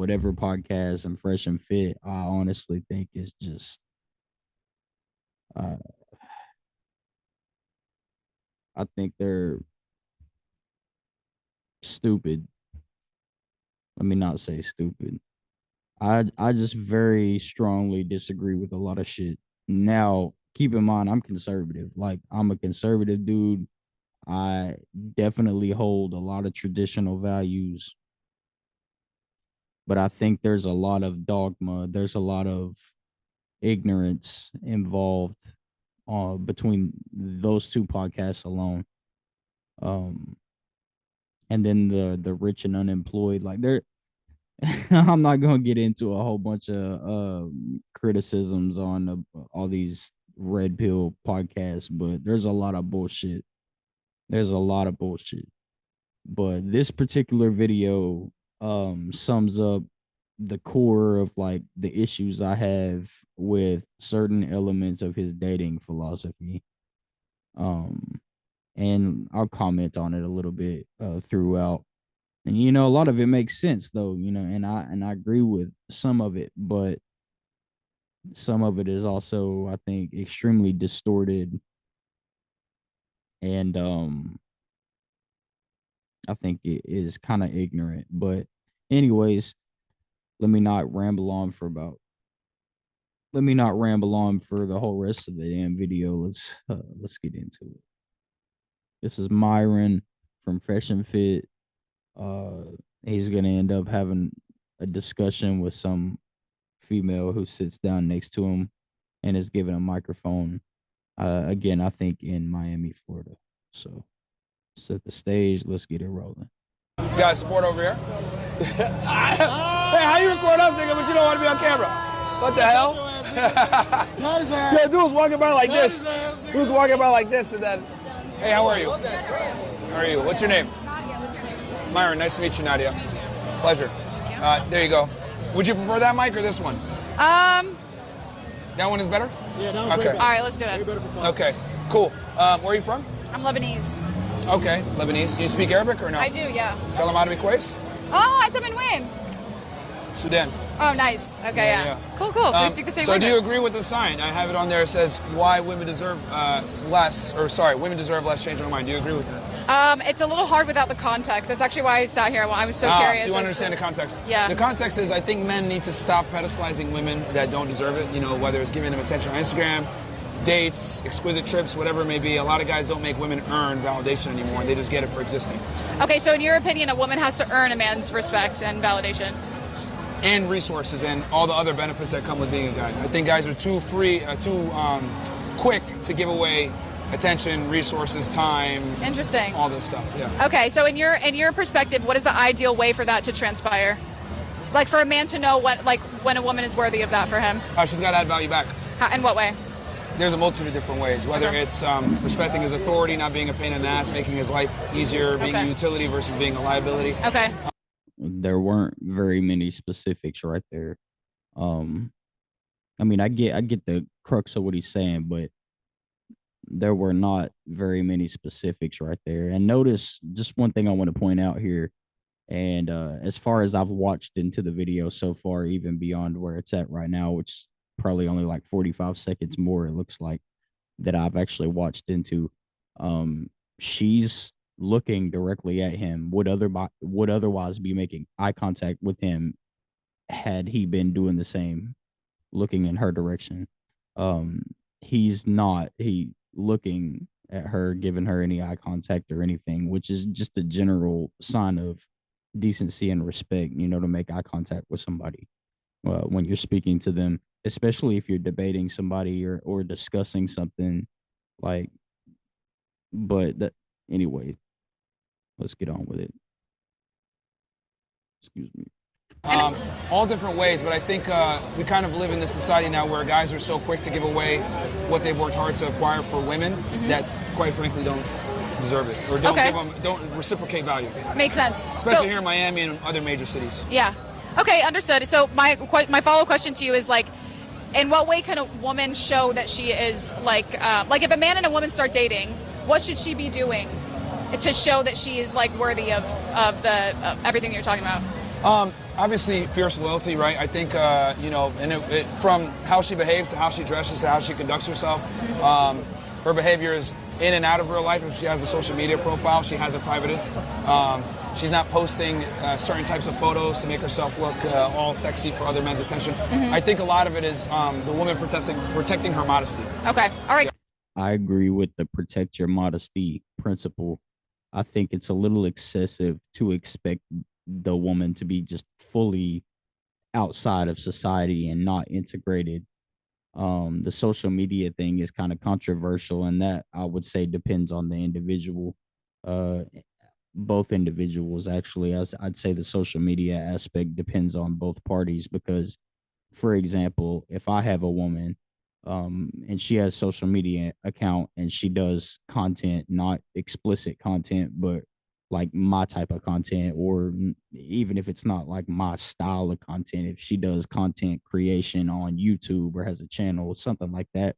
whatever podcast and Fresh and Fit, I honestly think is just uh, I think they're stupid. Let me not say stupid. I just very strongly disagree with a lot of shit. Now, keep in mind, I'm conservative. Like, I'm a conservative dude. I definitely hold a lot of traditional values, but I think there's a lot of dogma. There's a lot of ignorance involved between those two podcasts alone. Um, and then the rich and unemployed, like they're I'm not gonna get into a whole bunch of criticisms on all these red pill podcasts, but there's a lot of bullshit. There's a lot of bullshit. But this particular video sums up the core of like the issues I have with certain elements of his dating philosophy. Um and I'll comment on it a little bit throughout. And a lot of it makes sense though, and I agree with some of it, but some of it is also, I think, extremely distorted, and I think it is kind of ignorant. But anyways, let me not ramble on for about let me not ramble on for the whole rest of the damn video. Let's get into it. This is Myron from Fresh and Fit. He's gonna end up having a discussion with some female who sits down next to him and is given a microphone. Again, I think in Miami, Florida. So set the stage. Let's get it rolling. You got support over here? Hey, how you record us, nigga, but you don't want to be on camera? What the hell? Yeah, dude was walking by like this. He was walking by like this, and then, hey, how are you? How are you? What's your name? Myron, nice to meet you, Nadia. Pleasure. There you go. Would you prefer that mic or this one? That one is better? Yeah, that one's okay. All right, let's do it. Okay, cool. Where are you from? I'm Lebanese. Okay, Lebanese. You speak Arabic or no? I do, yeah. Kalam Arabi كويس? Oh, أنت من وين? Sudan. Oh, nice. Okay, yeah. Cool. So you speak the same So language. do you agree with the sign? I have it on there. It says why women deserve women deserve less change in their mind. Do you agree with that? It's a little hard without the context. That's actually why I sat here. I was so curious. So you want to understand the context? Yeah. The context is I think men need to stop pedestalizing women that don't deserve it. Whether it's giving them attention on Instagram, dates, exquisite trips, whatever it may be. A lot of guys don't make women earn validation anymore. They just get it for existing. Okay, so in your opinion, a woman has to earn a man's respect and validation. And resources and all the other benefits that come with being a guy. I think guys are too quick to give away attention, resources, time. Interesting. All this stuff, yeah. Okay, so in your perspective, what is the ideal way for that to transpire? Like for a man to know when a woman is worthy of that for him? She's got to add value back. In what way? There's a multitude of different ways, whether it's respecting his authority, not being a pain in the ass, making his life easier, being a utility versus being a liability. Okay. There weren't very many specifics right there. I mean, I get the crux of what he's saying, but there were not very many specifics right there. And notice just one thing I want to point out here. And as far as I've watched into the video so far, even beyond where it's at right now, which is probably only like 45 seconds more, it looks like, that I've actually watched into, she's looking directly at him, would otherwise be making eye contact with him had he been doing the same, looking in her direction. He's not looking at her, giving her any eye contact or anything, which is just a general sign of decency and respect, to make eye contact with somebody when you're speaking to them, especially if you're debating somebody or discussing something like. But anyway, let's get on with it. Excuse me. All different ways, but I think we kind of live in this society now where guys are so quick to give away what they've worked hard to acquire for women that, quite frankly, don't deserve it or don't reciprocate value. Makes sense. Especially here in Miami and other major cities. Yeah. Okay, understood. So my follow-up question to you is in what way can a woman show that she is like if a man and a woman start dating, what should she be doing to show that she is worthy of everything you're talking about? Obviously, fierce loyalty, right? I think, and from how she behaves to how she dresses to how she conducts herself, her behavior is in and out of real life. If she has a social media profile, she has it privated. She's not posting certain types of photos to make herself look all sexy for other men's attention. I think a lot of it is the woman protecting her modesty. Okay. All right. I agree with the protect your modesty principle. I think it's a little excessive to expect the woman to be just fully outside of society and not integrated. The social media thing is kind of controversial, and that I would say depends on the individual. Uh, both individuals actually. I'd say the social media aspect depends on both parties because, for example, if I have a woman and she has social media account and she does content, not explicit content, but like my type of content, or even if it's not like my style of content, if she does content creation on YouTube or has a channel or something like that,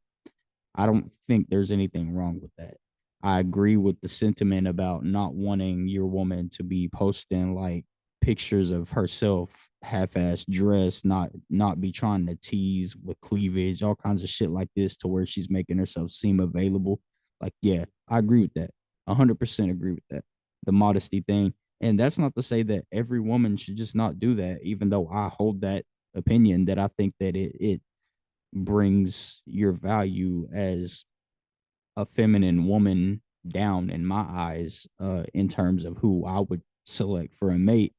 I don't think there's anything wrong with that. I agree with the sentiment about not wanting your woman to be posting like pictures of herself half-ass dressed, not be trying to tease with cleavage, all kinds of shit like this to where she's making herself seem available. Like, yeah, I agree with that. 100% agree with that. The modesty thing. And that's not to say that every woman should just not do that, even though I hold that opinion that I think that it brings your value as a feminine woman down in my eyes, in terms of who I would select for a mate.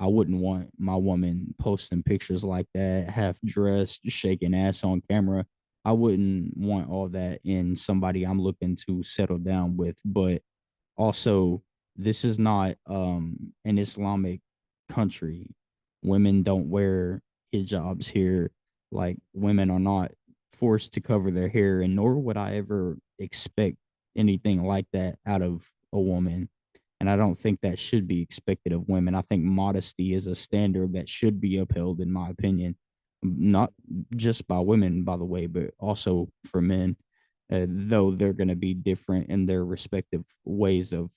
I wouldn't want my woman posting pictures like that, half dressed, shaking ass on camera. I wouldn't want all that in somebody I'm looking to settle down with. But also, this is not an Islamic country. Women don't wear hijabs here. Like, women are not forced to cover their hair, and nor would I ever expect anything like that out of a woman. And I don't think that should be expected of women. I think modesty is a standard that should be upheld, in my opinion, not just by women, by the way, but also for men, though they're going to be different in their respective ways of,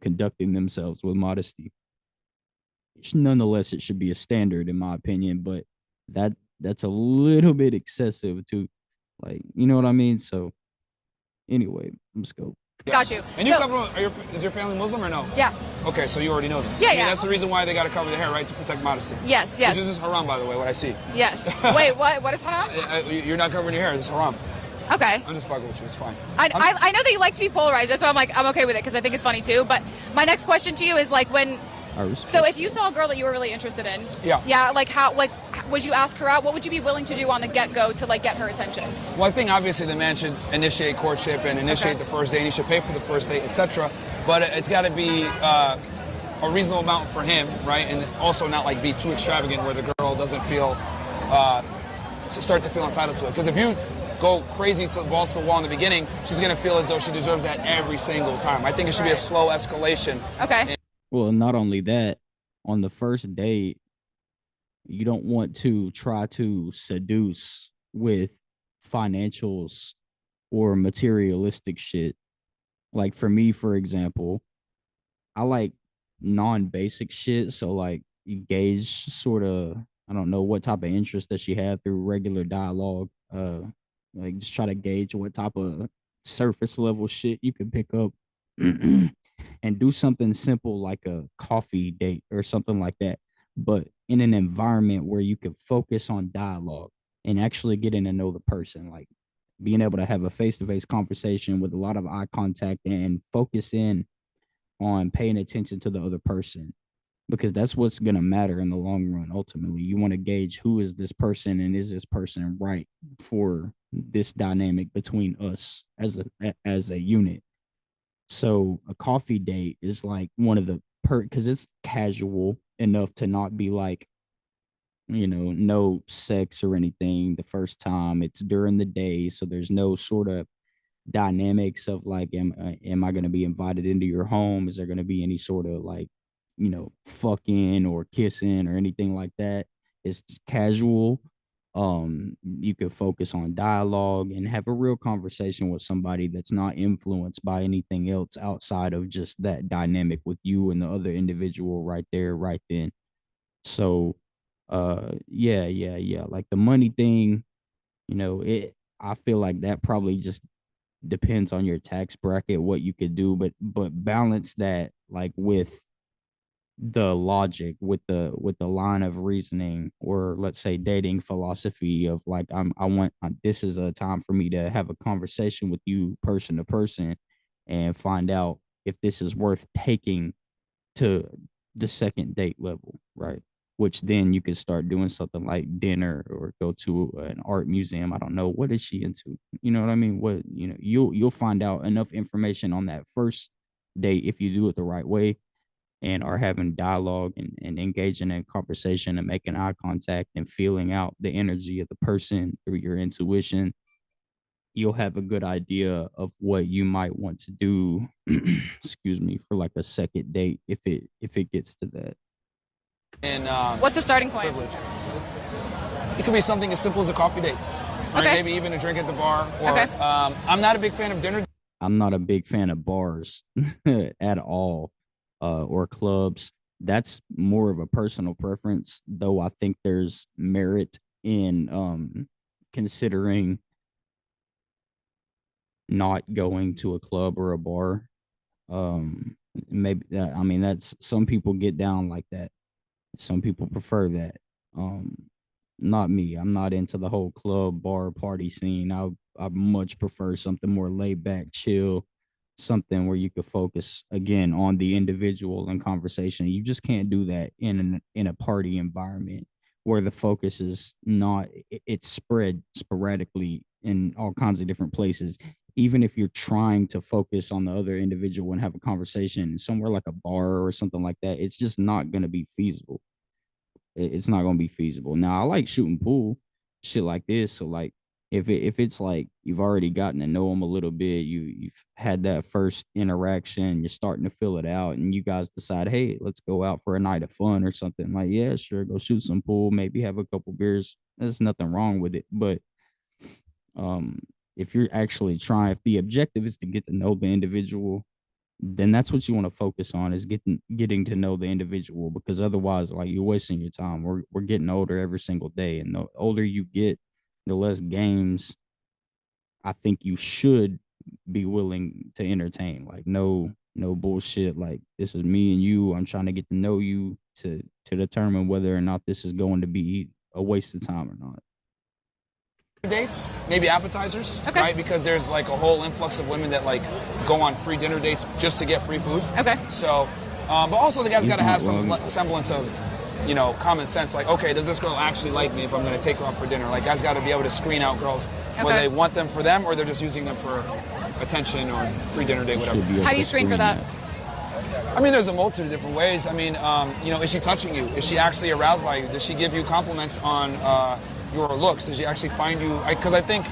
conducting themselves with modesty. Nonetheless, it should be a standard, in my opinion, but that's a little bit excessive to, like, you know what I mean? So anyway, let's go. Got you. And you cover, is your family Muslim or no? Yeah. Okay, so you already know this. Yeah, yeah. That's the reason why they got to cover their hair, right? To protect modesty. Yes, yes. This is haram, by the way, what I see. Yes. Wait, what? What is haram? You're not covering your hair. This is haram. Okay. I'm just fucking with you. It's fine. I know that you like to be polarized. That's why I'm okay with it because I think it's funny too. But my next question to you is like so if you saw a girl that you were really interested in, yeah, like how, like, would you ask her out? What would you be willing to do on the get-go to like get her attention? Well, I think obviously the man should initiate courtship and initiate the first date, and he should pay for the first date, etc. But it's got to be a reasonable amount for him, right? And also not like be too extravagant where the girl doesn't feel start to feel entitled to it. Because if you go crazy to balls to the wall in the beginning, she's gonna feel as though she deserves that every single time. I think it should be a slow escalation. Okay. Well, not only that, on the first date, you don't want to try to seduce with financials or materialistic shit. Like for me, for example, I like non-basic shit. So like you gauge sort of, I don't know what type of interest that she had through regular dialogue. Like just try to gauge what type of surface level shit you can pick up. And do something simple like a coffee date or something like that, but in an environment where you can focus on dialogue and actually getting to know the person, like being able to have a face-to-face conversation with a lot of eye contact and focus in on paying attention to the other person, because that's what's going to matter in the long run. Ultimately, you want to gauge who is this person and is this person right for this dynamic between us as a unit. So a coffee date is like one of the because it's casual enough to not be like, no sex or anything the first time. It's during the day, so there's no sort of dynamics of like, am I going to be invited into your home? Is there going to be any sort of like, fucking or kissing or anything like that? It's casual. You could focus on dialogue and have a real conversation with somebody that's not influenced by anything else outside of just that dynamic with you and the other individual right there, right then. So yeah. Like the money thing, I feel like that probably just depends on your tax bracket, what you could do, but balance that like with the logic, with the line of reasoning, or let's say dating philosophy of like this is a time for me to have a conversation with you person to person and find out if this is worth taking to the second date level, right? Which then you could start doing something like dinner or go to an art museum. I don't know, what is she into? You know what I mean? You'll find out enough information on that first date if you do it the right way and are having dialogue and engaging in conversation and making eye contact and feeling out the energy of the person through your intuition. You'll have a good idea of what you might want to do excuse me, for like a second date if it gets to that. And what's the starting point? Privilege. It could be something as simple as a coffee date, or okay. maybe even a drink at the bar. Or okay. I'm not a big fan of dinner. I'm not a big fan of bars at all, or clubs. That's more of a personal preference, though I think there's merit in considering not going to a club or a bar. Maybe that, I mean, that's, some people get down like that. Some people prefer that. Um, Not me. I'm not into the whole club bar party scene. I much prefer something more laid back, chill, something where you could focus again on the individual and conversation. You just can't do that in a party environment where the focus is not, it's spread sporadically in all kinds of different places. Even if you're trying to focus on the other individual and have a conversation somewhere like a bar or something like that, it's just not going to be feasible. It's not gonna be feasible. Now I like shooting pool, shit like this. So like if it's like you've already gotten to know them a little bit, you've had that first interaction, you're starting to fill it out, and you guys decide, hey, let's go out for a night of fun or something. Like, yeah, sure, go shoot some pool, maybe have a couple beers. There's nothing wrong with it. But um if you're actually trying, if the objective is to get to know the individual, then that's what you want to focus on, is getting to know the individual, because otherwise like you're wasting your time. We're getting older every single day, and the older you get, the less games I think you should be willing to entertain. Like no bullshit, like this is me and you, I'm trying to get to know you to determine whether or not this is going to be a waste of time or not. Dates, maybe appetizers, okay. right? Because there's like a whole influx of women that like go on free dinner dates just to get free food. Okay. So, but also the guy's got to have some semblance of, common sense. Like, okay, does this girl actually like me if I'm going to take her out for dinner? Like, guys got to be able to screen out girls, whether they want them for them or they're just using them for attention or free dinner date, whatever. How do you screen for that? I mean, there's a multitude of different ways. I mean, is she touching you? Is she actually aroused by you? Does she give you compliments on your looks? Does she actually find you? Because I think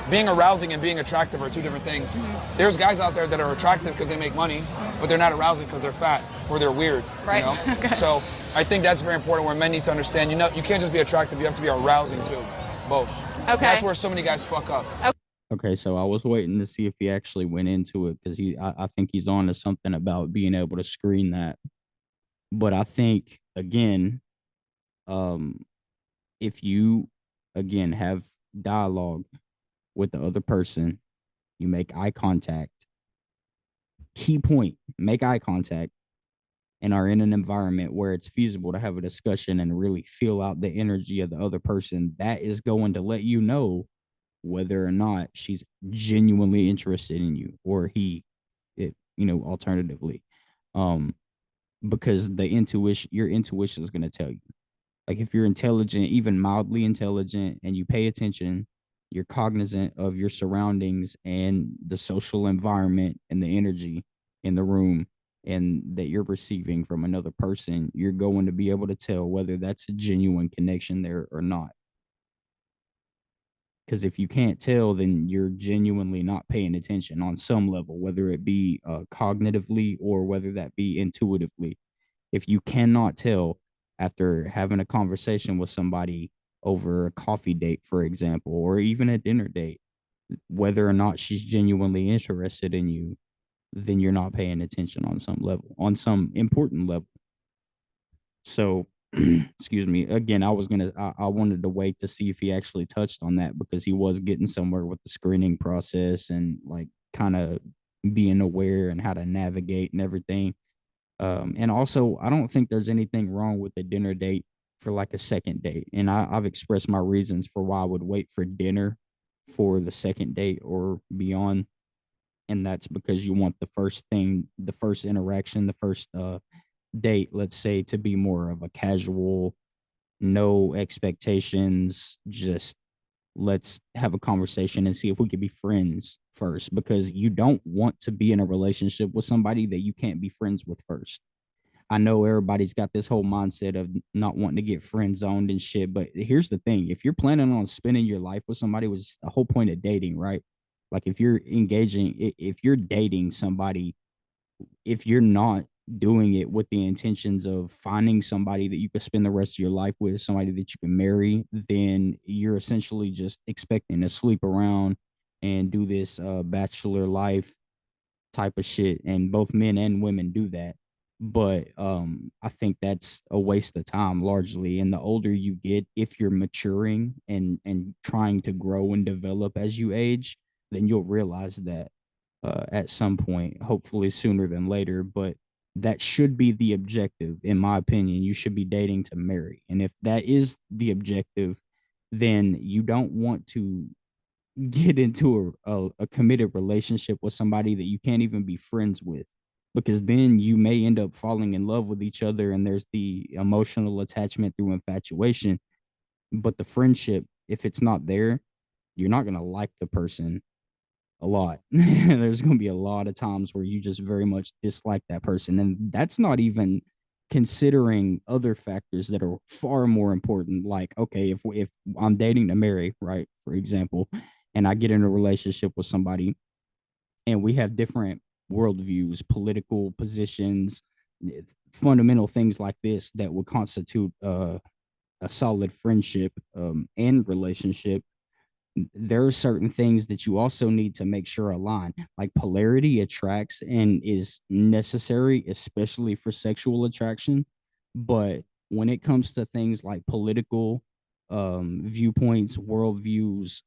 being arousing and being attractive are two different things. Mm-hmm. There's guys out there that are attractive because they make money, but they're not arousing because they're fat or they're weird. Right. Okay. So I think that's very important, where men need to understand, you can't just be attractive, you have to be arousing too. Both. Okay. That's where so many guys fuck up. Okay, so I was waiting to see if he actually went into it, because I think he's on to something about being able to screen that. But I think, again, if you, again, have dialogue with the other person, you make eye contact. Key point, make eye contact, and are in an environment where it's feasible to have a discussion and really feel out the energy of the other person, that is going to let you know whether or not she's genuinely interested in you, or alternatively. Because your intuition is going to tell you. Like, if you're intelligent, even mildly intelligent, and you pay attention, you're cognizant of your surroundings and the social environment and the energy in the room and that you're receiving from another person, you're going to be able to tell whether that's a genuine connection there or not. Because if you can't tell, then you're genuinely not paying attention on some level, whether it be cognitively or whether that be intuitively. If you cannot tell after having a conversation with somebody over a coffee date, for example, or even a dinner date, whether or not she's genuinely interested in you, then you're not paying attention on some level, on some important level. So excuse me. Again, I wanted to wait to see if he actually touched on that because he was getting somewhere with the screening process and like kind of being aware and how to navigate and everything. And also, I don't think there's anything wrong with a dinner date for like a second date. And I've expressed my reasons for why I would wait for dinner for the second date or beyond. And that's because you want the first thing, the first interaction, the first date, let's say, to be more of a casual, no expectations, just let's have a conversation and see if we can be friends first because you don't want to be in a relationship with somebody that you can't be friends with first. I know everybody's got this whole mindset of not wanting to get friend zoned and shit, but here's the thing: if you're planning on spending your life with somebody, was the whole point of dating, right? Like if you're engaging, if you're dating somebody, if you're not doing it with the intentions of finding somebody that you could spend the rest of your life with, somebody that you can marry, then you're essentially just expecting to sleep around and do this bachelor life type of shit. And both men and women do that. But I think that's a waste of time largely. And the older you get, if you're maturing and trying to grow and develop as you age, then you'll realize that at some point, hopefully sooner than later. But that should be the objective, in my opinion. You should be dating to marry. And if that is the objective, then you don't want to get into a committed relationship with somebody that you can't even be friends with because then you may end up falling in love with each other and there's the emotional attachment through infatuation, but the friendship, if it's not there, you're not going to like the person a lot. There's going to be a lot of times where you just very much dislike that person. And that's not even considering other factors that are far more important. Like, okay, if I'm dating to marry, right, for example, and I get in a relationship with somebody and we have different worldviews, political positions, fundamental things like this that would constitute a solid friendship and relationship, there are certain things that you also need to make sure align. Like polarity attracts and is necessary, especially for sexual attraction. But when it comes to things like political viewpoints, worldviews,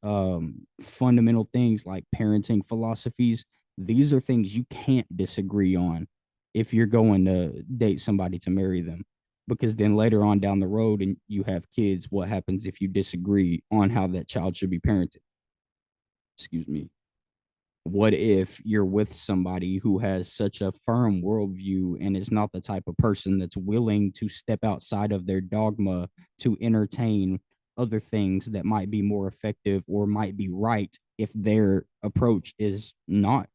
fundamental things like parenting philosophies, these are things you can't disagree on if you're going to date somebody to marry them because then later on down the road and you have kids, what happens if you disagree on how that child should be parented? Excuse me. What if you're with somebody who has such a firm worldview and is not the type of person that's willing to step outside of their dogma to entertain other things that might be more effective or might be right if their approach is not,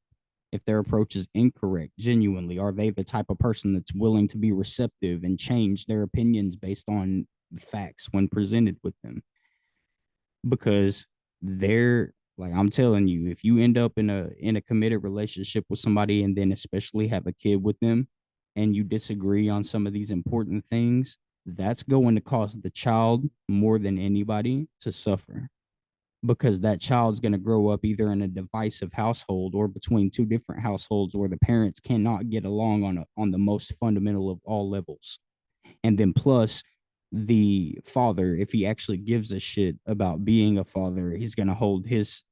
if their approach is incorrect? Genuinely, are they the type of person that's willing to be receptive and change their opinions based on facts when presented with them? Because they're like, I'm telling you, if you end up in a committed relationship with somebody and then especially have a kid with them and you disagree on some of these important things, that's going to cause the child more than anybody to suffer because that child's going to grow up either in a divisive household or between two different households where the parents cannot get along on the most fundamental of all levels. And then plus the father, if he actually gives a shit about being a father, he's going to hold his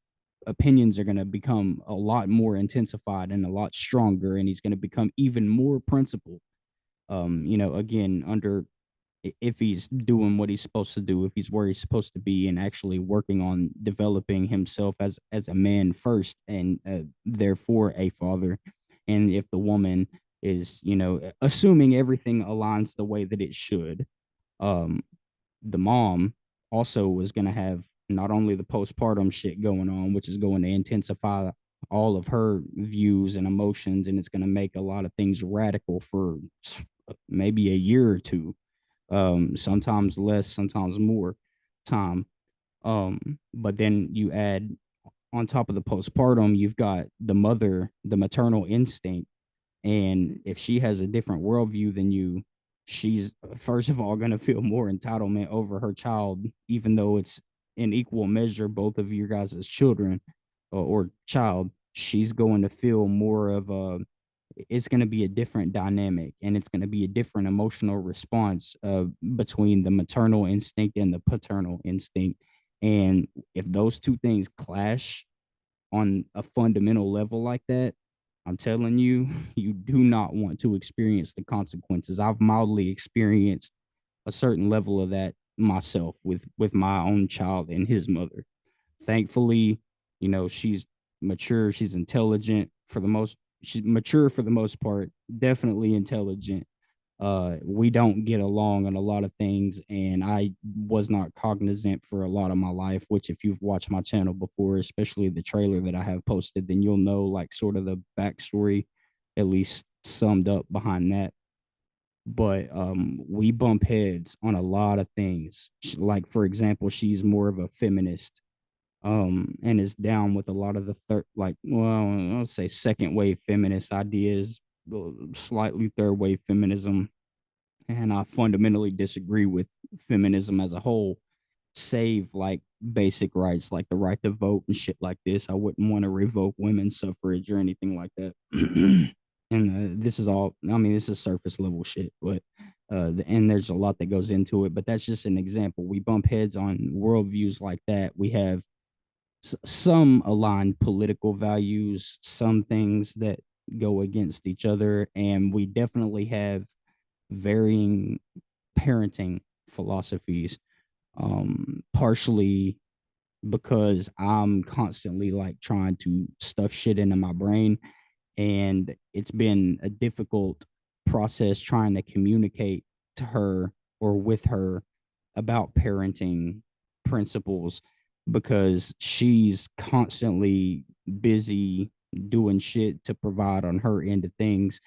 opinions are going to become a lot more intensified and a lot stronger, and he's going to become even more principled. Again, under if he's doing what he's supposed to do, if he's where he's supposed to be, and actually working on developing himself as a man first, and therefore a father. And if the woman is, assuming everything aligns the way that it should, um, the mom also was going to have not only the postpartum shit going on, which is going to intensify all of her views and emotions, and it's going to make a lot of things radical for maybe a year or two, sometimes less, sometimes more time. But then you add on top of the postpartum, you've got the mother, the maternal instinct. And if she has a different worldview than you, she's first of all going to feel more entitlement over her child, even though it's in equal measure, both of your guys' children or child. She's going to feel more of a it's going to be a different dynamic, and it's going to be a different emotional response between the maternal instinct and the paternal instinct. And if those two things clash on a fundamental level like that, I'm telling you, you do not want to experience the consequences. I've mildly experienced a certain level of that myself with my own child and his mother. Thankfully, she's mature, she's intelligent for the most she's mature for the most part, definitely intelligent. We don't get along on a lot of things, and I was not cognizant for a lot of my life, which if you've watched my channel before, especially the trailer that I have posted, then you'll know like sort of the backstory, at least summed up behind that. But we bump heads on a lot of things. Like for example, she's more of a feminist, and is down with a lot of the third, like, well, I'll say second wave feminist ideas, slightly third wave feminism, and I fundamentally disagree with feminism as a whole, save like basic rights like the right to vote and shit like this. I wouldn't want to revoke women's suffrage or anything like that. And this is all, I mean, this is surface level shit, but and there's a lot that goes into it, but that's just an example. We bump heads on worldviews like that. We have some aligned political values, some things that go against each other, and we definitely have varying parenting philosophies. Partially because I'm constantly like trying to stuff shit into my brain, and it's been a difficult process trying to communicate to her or with her about parenting principles, because she's constantly busy doing shit to provide on her end of things,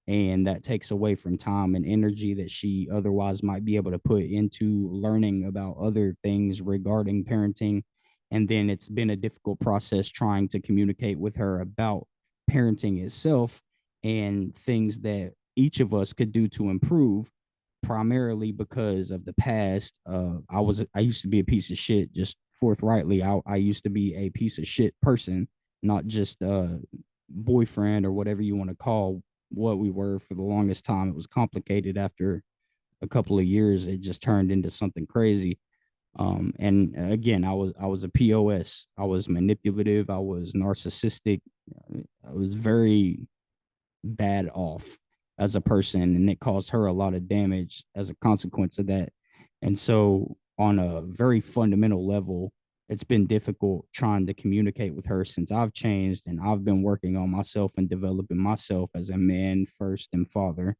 and that takes away from time and energy that she otherwise might be able to put into learning about other things regarding parenting. And then it's been a difficult process trying to communicate with her about parenting itself and things that each of us could do to improve, primarily because of the past. I used to be a piece of shit. Just forthrightly, I used to be a piece of shit person, not just boyfriend or whatever you want to call what we were for the longest time. It was complicated after a couple of years. It just turned into something crazy. And again, I was a POS. I was manipulative. I was narcissistic. I was very bad off as a person, and it caused her a lot of damage as a consequence of that. And so, on a very fundamental level, it's been difficult trying to communicate with her since I've changed and I've been working on myself and developing myself as a man first and father.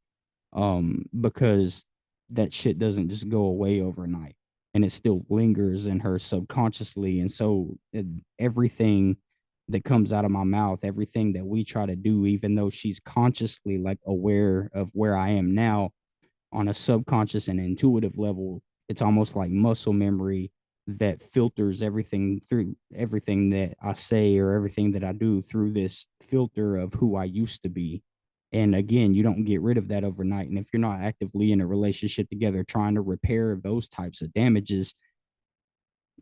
Because that shit doesn't just go away overnight, and it still lingers in her subconsciously. And so everything that comes out of my mouth, everything that we try to do, even though she's consciously like aware of where I am now, on a subconscious and intuitive level, it's almost like muscle memory that filters everything through everything that I say or everything that I do through this filter of who I used to be. And again, you don't get rid of that overnight. And if you're not actively in a relationship together trying to repair those types of damages,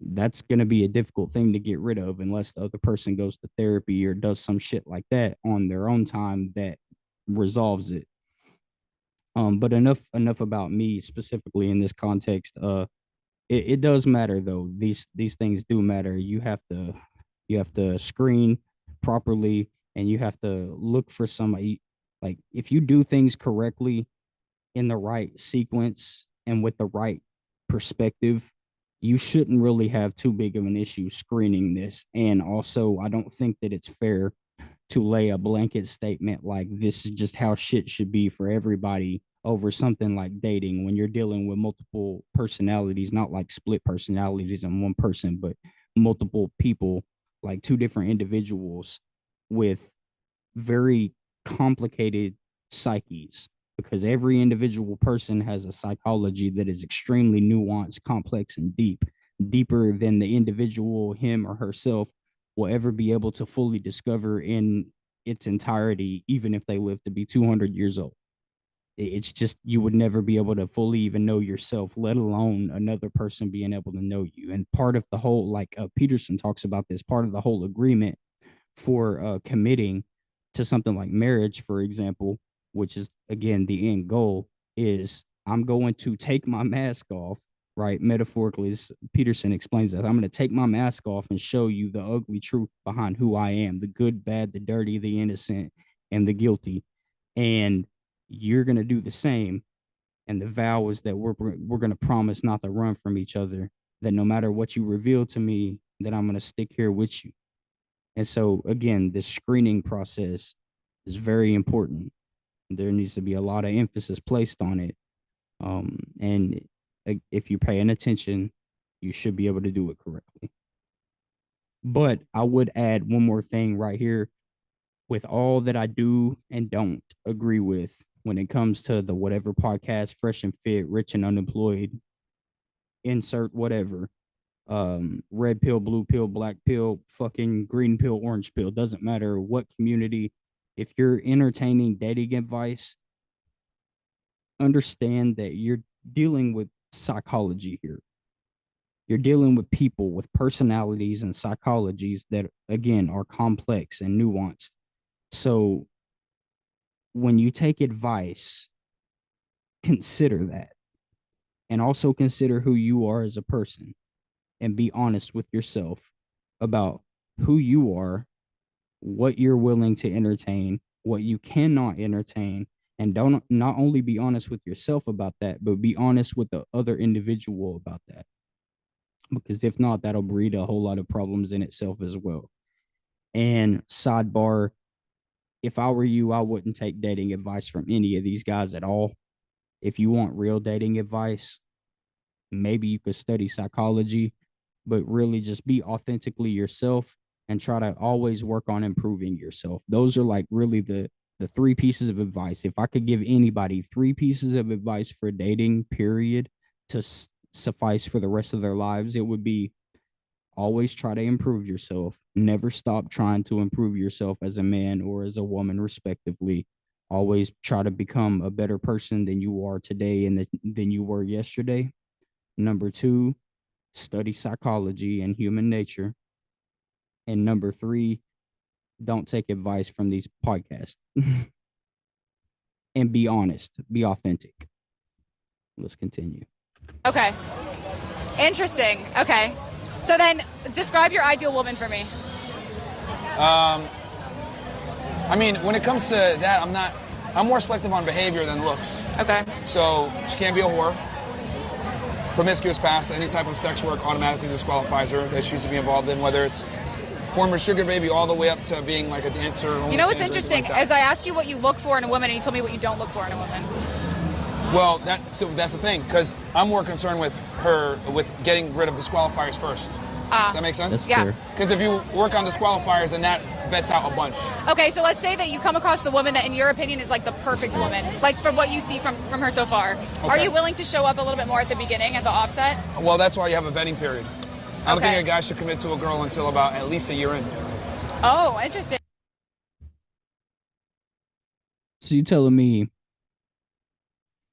that's going to be a difficult thing to get rid of unless the other person goes to therapy or does some shit like that on their own time that resolves it. But enough about me specifically in this context. It does matter though. These things do matter. You have to screen properly, and you have to look for somebody. Like if you do things correctly in the right sequence and with the right perspective, you shouldn't really have too big of an issue screening this. And also, I don't think that it's fair to lay a blanket statement like this is just how shit should be for everybody over something like dating when you're dealing with multiple personalities, not like split personalities in one person, but multiple people, like two different individuals with very complicated psyches, because every individual person has a psychology that is extremely nuanced, complex, and deep, deeper than the individual, him or herself, will ever be able to fully discover in its entirety, even if they live to be 200 years old. It's just you would never be able to fully even know yourself, let alone another person being able to know you. And part of the whole, like Peterson talks about this, part of the whole agreement for committing to something like marriage, for example, which is again the end goal, is I'm going to take my mask off, right? Metaphorically, Peterson explains that I'm going to take my mask off and show you the ugly truth behind who I am, the good, bad, the dirty, the innocent, and the guilty. And you're going to do the same. And the vow is that we're going to promise not to run from each other, that no matter what you reveal to me, that I'm going to stick here with you. And so, again, this screening process is very important. There needs to be a lot of emphasis placed on it. And if you're paying attention, you should be able to do it correctly. But I would add one more thing right here. With all that I do and don't agree with when it comes to the whatever podcast, Fresh and Fit, Rich and Unemployed, insert whatever, red pill, blue pill, black pill, fucking green pill, orange pill, doesn't matter what community. If you're entertaining dating advice, understand that you're dealing with psychology here. You're dealing with people with personalities and psychologies that, again, are complex and nuanced. So when you take advice, consider that, and also consider who you are as a person, and be honest with yourself about who you are, what you're willing to entertain, what you cannot entertain, and don't not only be honest with yourself about that, but be honest with the other individual about that. Because if not, that'll breed a whole lot of problems in itself as well. And sidebar, if I were you, I wouldn't take dating advice from any of these guys at all. If you want real dating advice, maybe you could study psychology, but really just be authentically yourself and try to always work on improving yourself. Those are like really the three pieces of advice. If I could give anybody three pieces of advice for dating, period, to suffice for the rest of their lives, it would be always try to improve yourself. Never stop trying to improve yourself as a man or as a woman, respectively. Always try to become a better person than you are today and than you were yesterday. Number two, study psychology and human nature. And number three, don't take advice from these podcasts. And be honest, be authentic. Let's continue. Okay. Interesting. Okay. So then describe your ideal woman for me. I mean, when it comes to that, I'm more selective on behavior than looks. Okay. So she can't be a whore. Promiscuous past, any type of sex work automatically disqualifies her that she used to be involved in, whether it's former sugar baby all the way up to being like a dancer. You know what's interesting? Like as I asked you what you look for in a woman, and you told me what you don't look for in a woman. Well, that's the thing, because I'm more concerned with her, with getting rid of disqualifiers first. Does that make sense? That's yeah. Because if you work on disqualifiers, then that vets out a bunch. Okay, so let's say that you come across the woman that, in your opinion, is like the perfect woman, like from what you see from her so far. Okay. Are you willing to show up a little bit more at the beginning, at the offset? Well, that's why you have a vetting period. I don't think a guy should commit to a girl until about at least a year in. Oh, interesting. So you telling me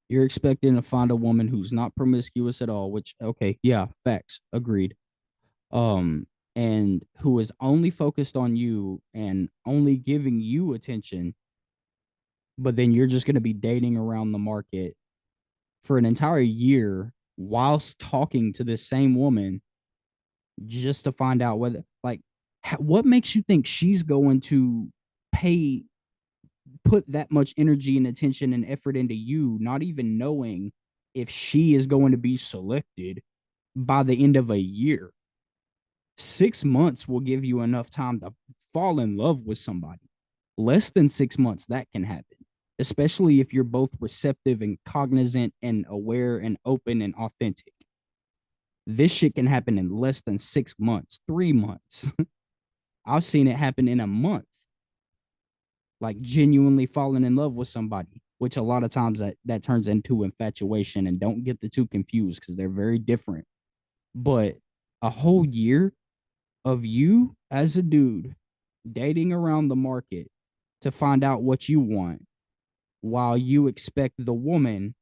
you're expecting to find a woman who's not promiscuous at all, which, okay, yeah, facts, agreed. And who is only focused on you and only giving you attention, but then you're just going to be dating around the market for an entire year whilst talking to this same woman just to find out whether, like, what makes you think she's going to put that much energy and attention and effort into you, not even knowing if she is going to be selected by the end of a year? 6 months will give you enough time to fall in love with somebody. Less than 6 months, that can happen, especially if you're both receptive and cognizant and aware and open and authentic. This shit can happen in less than 6 months, 3 months. I've seen it happen in a month. Like genuinely falling in love with somebody, which a lot of times that turns into infatuation, and don't get the two confused because they're very different. But a whole year of you as a dude dating around the market to find out what you want, while you expect the woman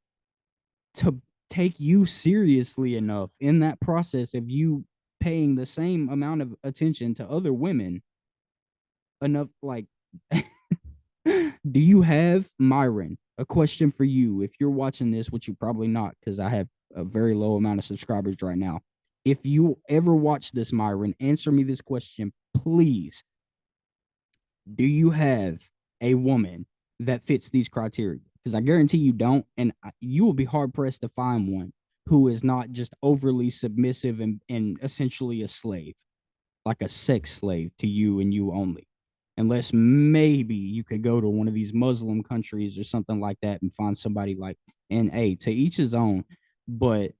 to take you seriously enough in that process of you paying the same amount of attention to other women enough, like Do you have, Myron, a question for you? If you're watching this, which you probably not, because I have a very low amount of subscribers right now. If you ever watch this, Myron, answer me this question, please. Do you have a woman that fits these criteria? Because I guarantee you don't, and you will be hard pressed to find one who is not just overly submissive and essentially a slave, like a sex slave to you and you only. Unless maybe you could go to one of these Muslim countries or something like that and find somebody like, and a to each his own. But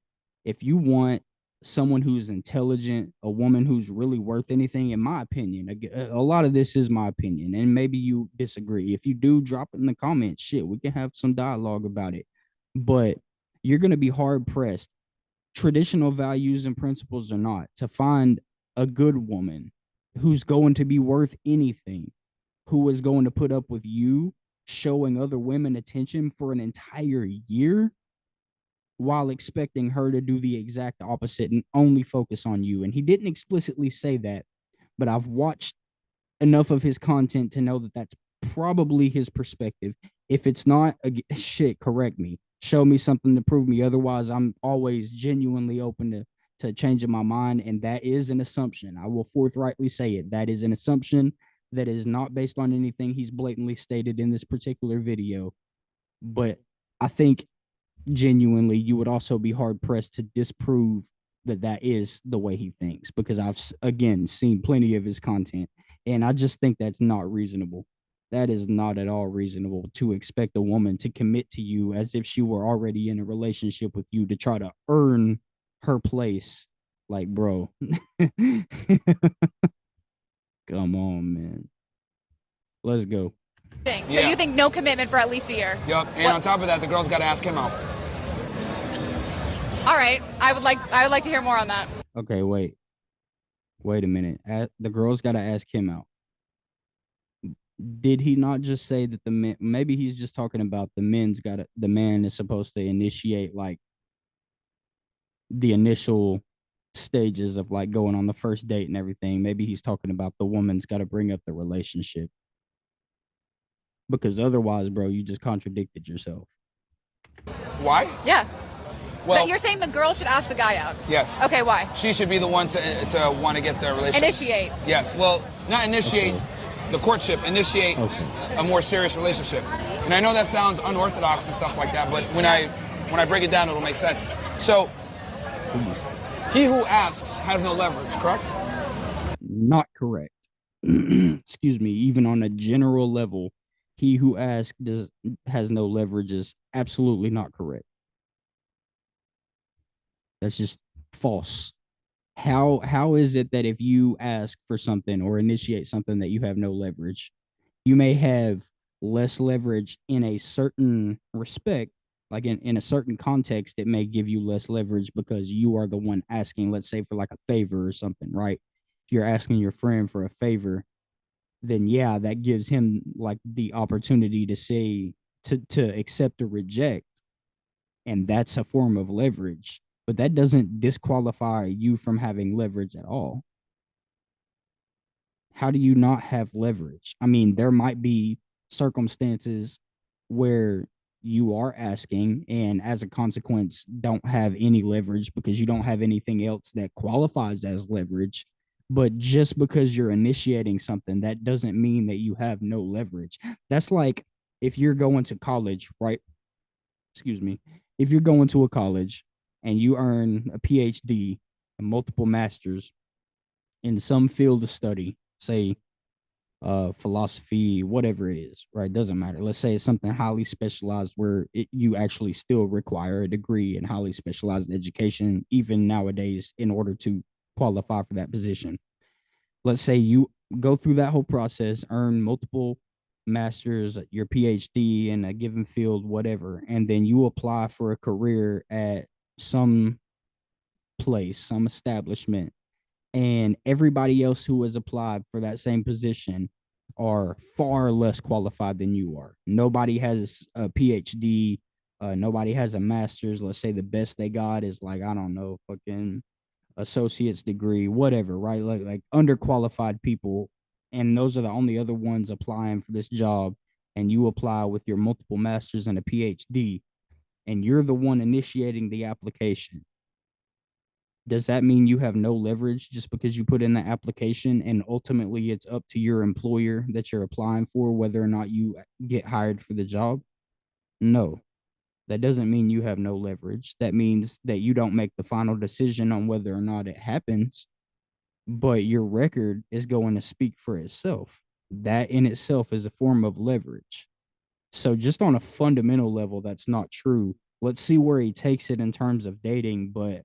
if you want someone who's intelligent, a woman who's really worth anything, in my opinion, a lot of this is my opinion, and maybe you disagree. If you do, drop it in the comments. Shit, we can have some dialogue about it. But you're going to be hard pressed, traditional values and principles or not, to find a good woman who's going to be worth anything, who is going to put up with you showing other women attention for an entire year while expecting her to do the exact opposite and only focus on you. And he didn't explicitly say that, but I've watched enough of his content to know that that's probably his perspective. If it's not, shit, correct me. Show me something to prove me. Otherwise, I'm always genuinely open to changing my mind. And that is an assumption. I will forthrightly say it. That is an assumption that is not based on anything he's blatantly stated in this particular video. But I think genuinely you would also be hard pressed to disprove that that is the way he thinks, because I've again seen plenty of his content, and I just think that's not reasonable. That is not at all reasonable to expect a woman to commit to you as if she were already in a relationship with you to try to earn her place. Like, bro, come on, man. Let's go. So you think no commitment for at least a year? Yep. And on top of that, the girl's got to ask him out. All right. I would like to hear more on that. Okay, wait a minute. The girl's got to ask him out. Did he not just say that the man? Maybe he's just talking about the man is supposed to initiate like the initial stages of like going on the first date and everything. Maybe he's talking about the woman's got to bring up the relationship. Because otherwise, bro, you just contradicted yourself. Why? Yeah. Well, but you're saying the girl should ask the guy out. Yes. Okay, why? She should be the one to want to get the relationship. Initiate. Yes. Well, not initiate the courtship, initiate a more serious relationship. And I know that sounds unorthodox and stuff like that, but when I break it down, it'll make sense. So, he who asks has no leverage, correct? Not correct. Excuse me. Even on a general level, he who asks has no leverage is absolutely not correct. That's just false. How is it that if you ask for something or initiate something that you have no leverage, you may have less leverage in a certain respect, like in a certain context, it may give you less leverage because you are the one asking, let's say for like a favor or something, right? If you're asking your friend for a favor, then yeah, that gives him like the opportunity to say to accept or reject, and that's a form of leverage. But that doesn't disqualify you from having leverage at all. How do you not have leverage? I mean, there might be circumstances where you are asking and as a consequence don't have any leverage because you don't have anything else that qualifies as leverage. But just because you're initiating something, that doesn't mean that you have no leverage. That's like if you're going to college, right? Excuse me. If you're going to a college and you earn a PhD and multiple masters in some field of study, say philosophy, whatever it is, right? Doesn't matter. Let's say it's something highly specialized where you actually still require a degree in highly specialized education, even nowadays, in order to qualify for that position. Let's say you go through that whole process, earn multiple masters, your PhD in a given field, whatever, and then you apply for a career at some place, some establishment, and everybody else who has applied for that same position are far less qualified than you are. Nobody has a PhD. Nobody has a master's. Let's say the best they got is like, I don't know, fucking associate's degree, whatever, right? Like underqualified people. And those are the only other ones applying for this job. and you apply with your multiple masters and a PhD, and you're the one initiating the application, does that mean you have no leverage just because you put in the application and ultimately it's up to your employer that you're applying for whether or not you get hired for the job? No, that doesn't mean you have no leverage. That means that you don't make the final decision on whether or not it happens, but your record is going to speak for itself. That in itself is a form of leverage. So, just on a fundamental level, that's not true. Let's see where he takes it in terms of dating, but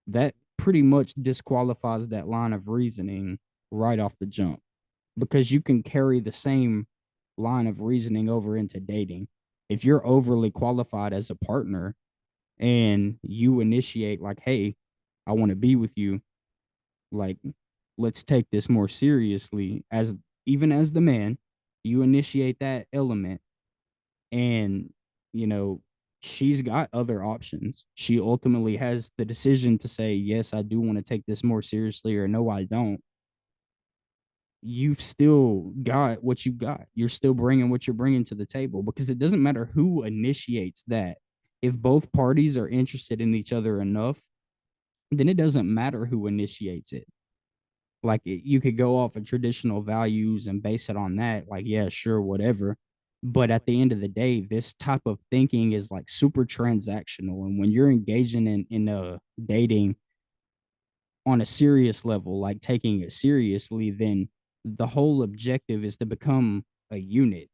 that pretty much disqualifies that line of reasoning right off the jump, because you can carry the same line of reasoning over into dating. If you're overly qualified as a partner and you initiate, like, hey, I want to be with you, like, let's take this more seriously, as even as the man, you initiate that element, and you know she's got other options. She ultimately has the decision to say, yes, I do want to take this more seriously, or no, I don't. You've still got what you got. You're still bringing what you're bringing to the table, because it doesn't matter who initiates that. If both parties are interested in each other enough, then it doesn't matter who initiates it. Like, you could go off of traditional values and base it on that, like, yeah, sure, whatever. But at the end of the day, this type of thinking is like super transactional, and when you're engaging in dating on a serious level, like taking it seriously, then the whole objective is to become a unit.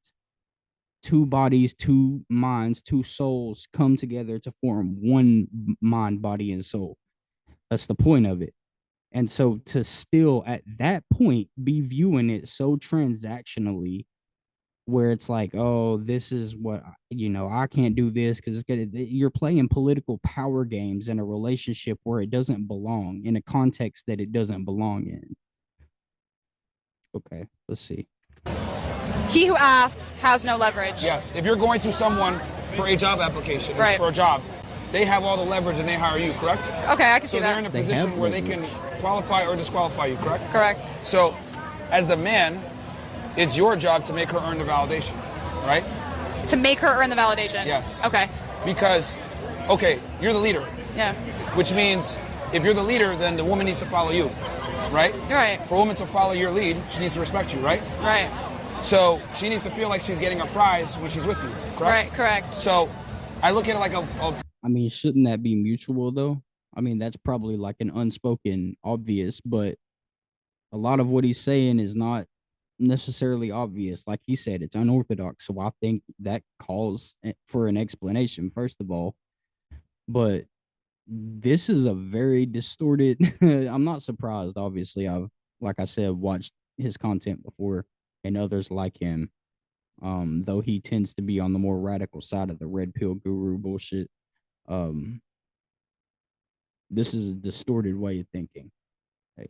Two bodies, two minds, two souls come together to form one mind, body, and soul. That's the point of it. And so to still at that point be viewing it so transactionally, where it's like, oh, this is what, I can't do this because it's gonna, you're playing political power games in a relationship where it doesn't belong, in a context that it doesn't belong in. Okay, let's see. He who asks has no leverage. Yes, if you're going to someone for a job application, right, for a job, they have all the leverage and they hire you, correct? Okay, I can see that. So they're in a position where they can qualify or disqualify you, correct? Correct. So, as the man, it's your job to make her earn the validation, right? To make her earn the validation? Yes. Okay. Because, okay, you're the leader. Yeah. Which means if you're the leader, then the woman needs to follow you, right? Right. For a woman to follow your lead, she needs to respect you, right? Right. So she needs to feel like she's getting a prize when she's with you, correct? Right, correct. So I look at it like I mean, shouldn't that be mutual, though? I mean, that's probably like an unspoken obvious, but a lot of what he's saying is not necessarily obvious. Like he said, it's unorthodox. So I think that calls for an explanation, first of all. But this is a very distorted. I'm not surprised. Obviously, I've, like I said, watched his content before and others like him. Though he tends to be on the more radical side of the red pill guru bullshit. This is a distorted way of thinking.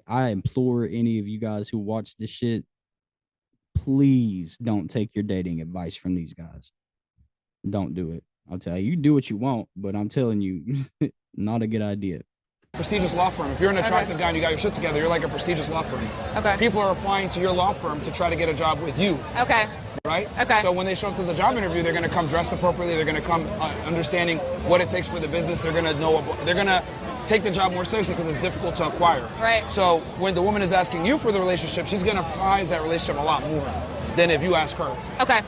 I implore any of you guys who watch this shit, please don't take your dating advice from these guys. Don't do it. I'll tell you, you do what you want, but I'm telling you, not a good idea. Prestigious law firm. If you're an attractive guy and you got your shit together, you're like a prestigious law firm. Okay. People are applying to your law firm to try to get a job with you. Okay. Right? Okay. So when they show up to the job interview, they're going to come dressed appropriately. They're going to come understanding what it takes for the business. They're going to know. They're going to take the job more seriously because it's difficult to acquire. Right. So when the woman is asking you for the relationship, she's going to prize that relationship a lot more than if you ask her. Okay.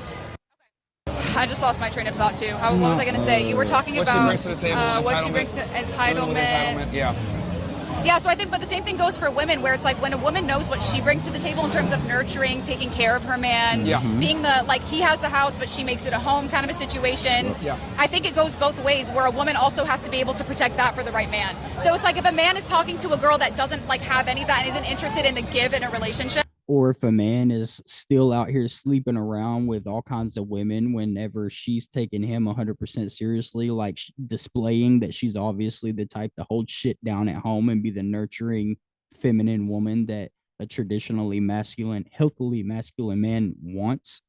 I just lost my train of thought too. What was I going to say? You were talking about what she brings to the table, what she brings to entitlement. Yeah. Yeah, so I think, but the same thing goes for women, where it's like when a woman knows what she brings to the table in terms of nurturing, taking care of her man, being the, like, he has the house, but she makes it a home kind of a situation. Yeah. I think it goes both ways, where a woman also has to be able to protect that for the right man. So it's like if a man is talking to a girl that doesn't like have any of that and isn't interested in the give in a relationship. Or if a man is still out here sleeping around with all kinds of women whenever she's taking him 100% seriously, like displaying that she's obviously the type to hold shit down at home and be the nurturing feminine woman that a traditionally masculine, healthily masculine man wants.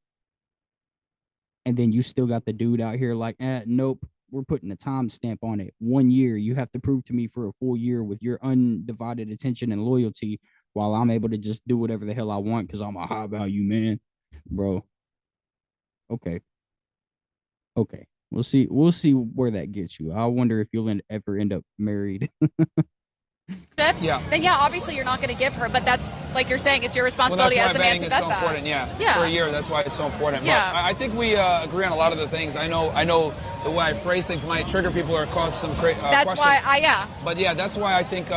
And then you still got the dude out here like, nope, we're putting a timestamp on it. 1 year. You have to prove to me for a full year with your undivided attention and loyalty, while I'm able to just do whatever the hell I want because I'm a high value man, bro. Okay. Okay. We'll see where that gets you. I wonder if you'll ever end up married. Yeah. Then yeah, obviously you're not going to give her, but that's like you're saying, it's your responsibility as the man to vet that. That's why vetting is so important. Yeah. For a year, that's why it's so important. Yeah. But I think we agree on a lot of the things. I know the way I phrase things might trigger people or cause some that's questions. Why But yeah, that's why I think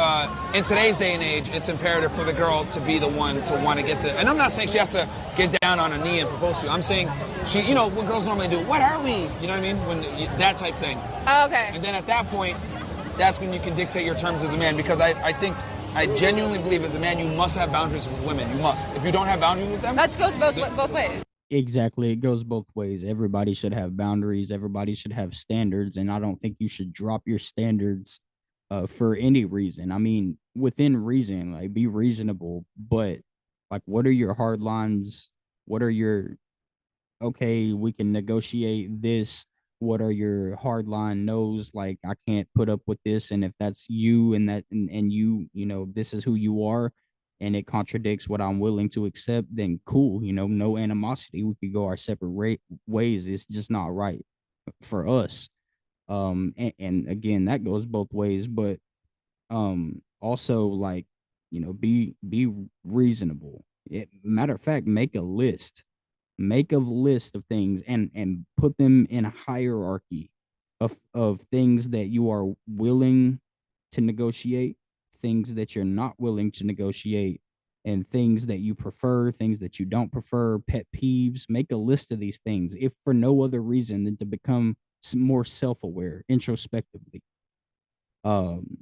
in today's day and age, it's imperative for the girl to be the one to want to get the. And I'm not saying she has to get down on a knee and propose to you. I'm saying she, what girls normally do. What are we? You know what I mean? That type thing. Oh, okay. And then at that point, that's when you can dictate your terms as a man, because I think I genuinely believe as a man you must have boundaries with women. You must. If you don't have boundaries with them, that goes both ways. Exactly, it goes both ways. Everybody should have boundaries. Everybody should have standards, and I don't think you should drop your standards for any reason. I mean, within reason, like be reasonable, but like, what are your hard lines? What are your okay, we can negotiate this. What are your hard line no's? Like, I can't put up with this. And if that's you and and you, this is who you are and it contradicts what I'm willing to accept, then cool, no animosity. We could go our separate ways. It's just not right for us. And again, that goes both ways, but also like, be reasonable. Matter of fact, make a list of things and put them in a hierarchy of things that you are willing to negotiate, things that you're not willing to negotiate, and things that you prefer, things that you don't prefer, pet peeves. Make a list of these things, if for no other reason than to become more self-aware introspectively. um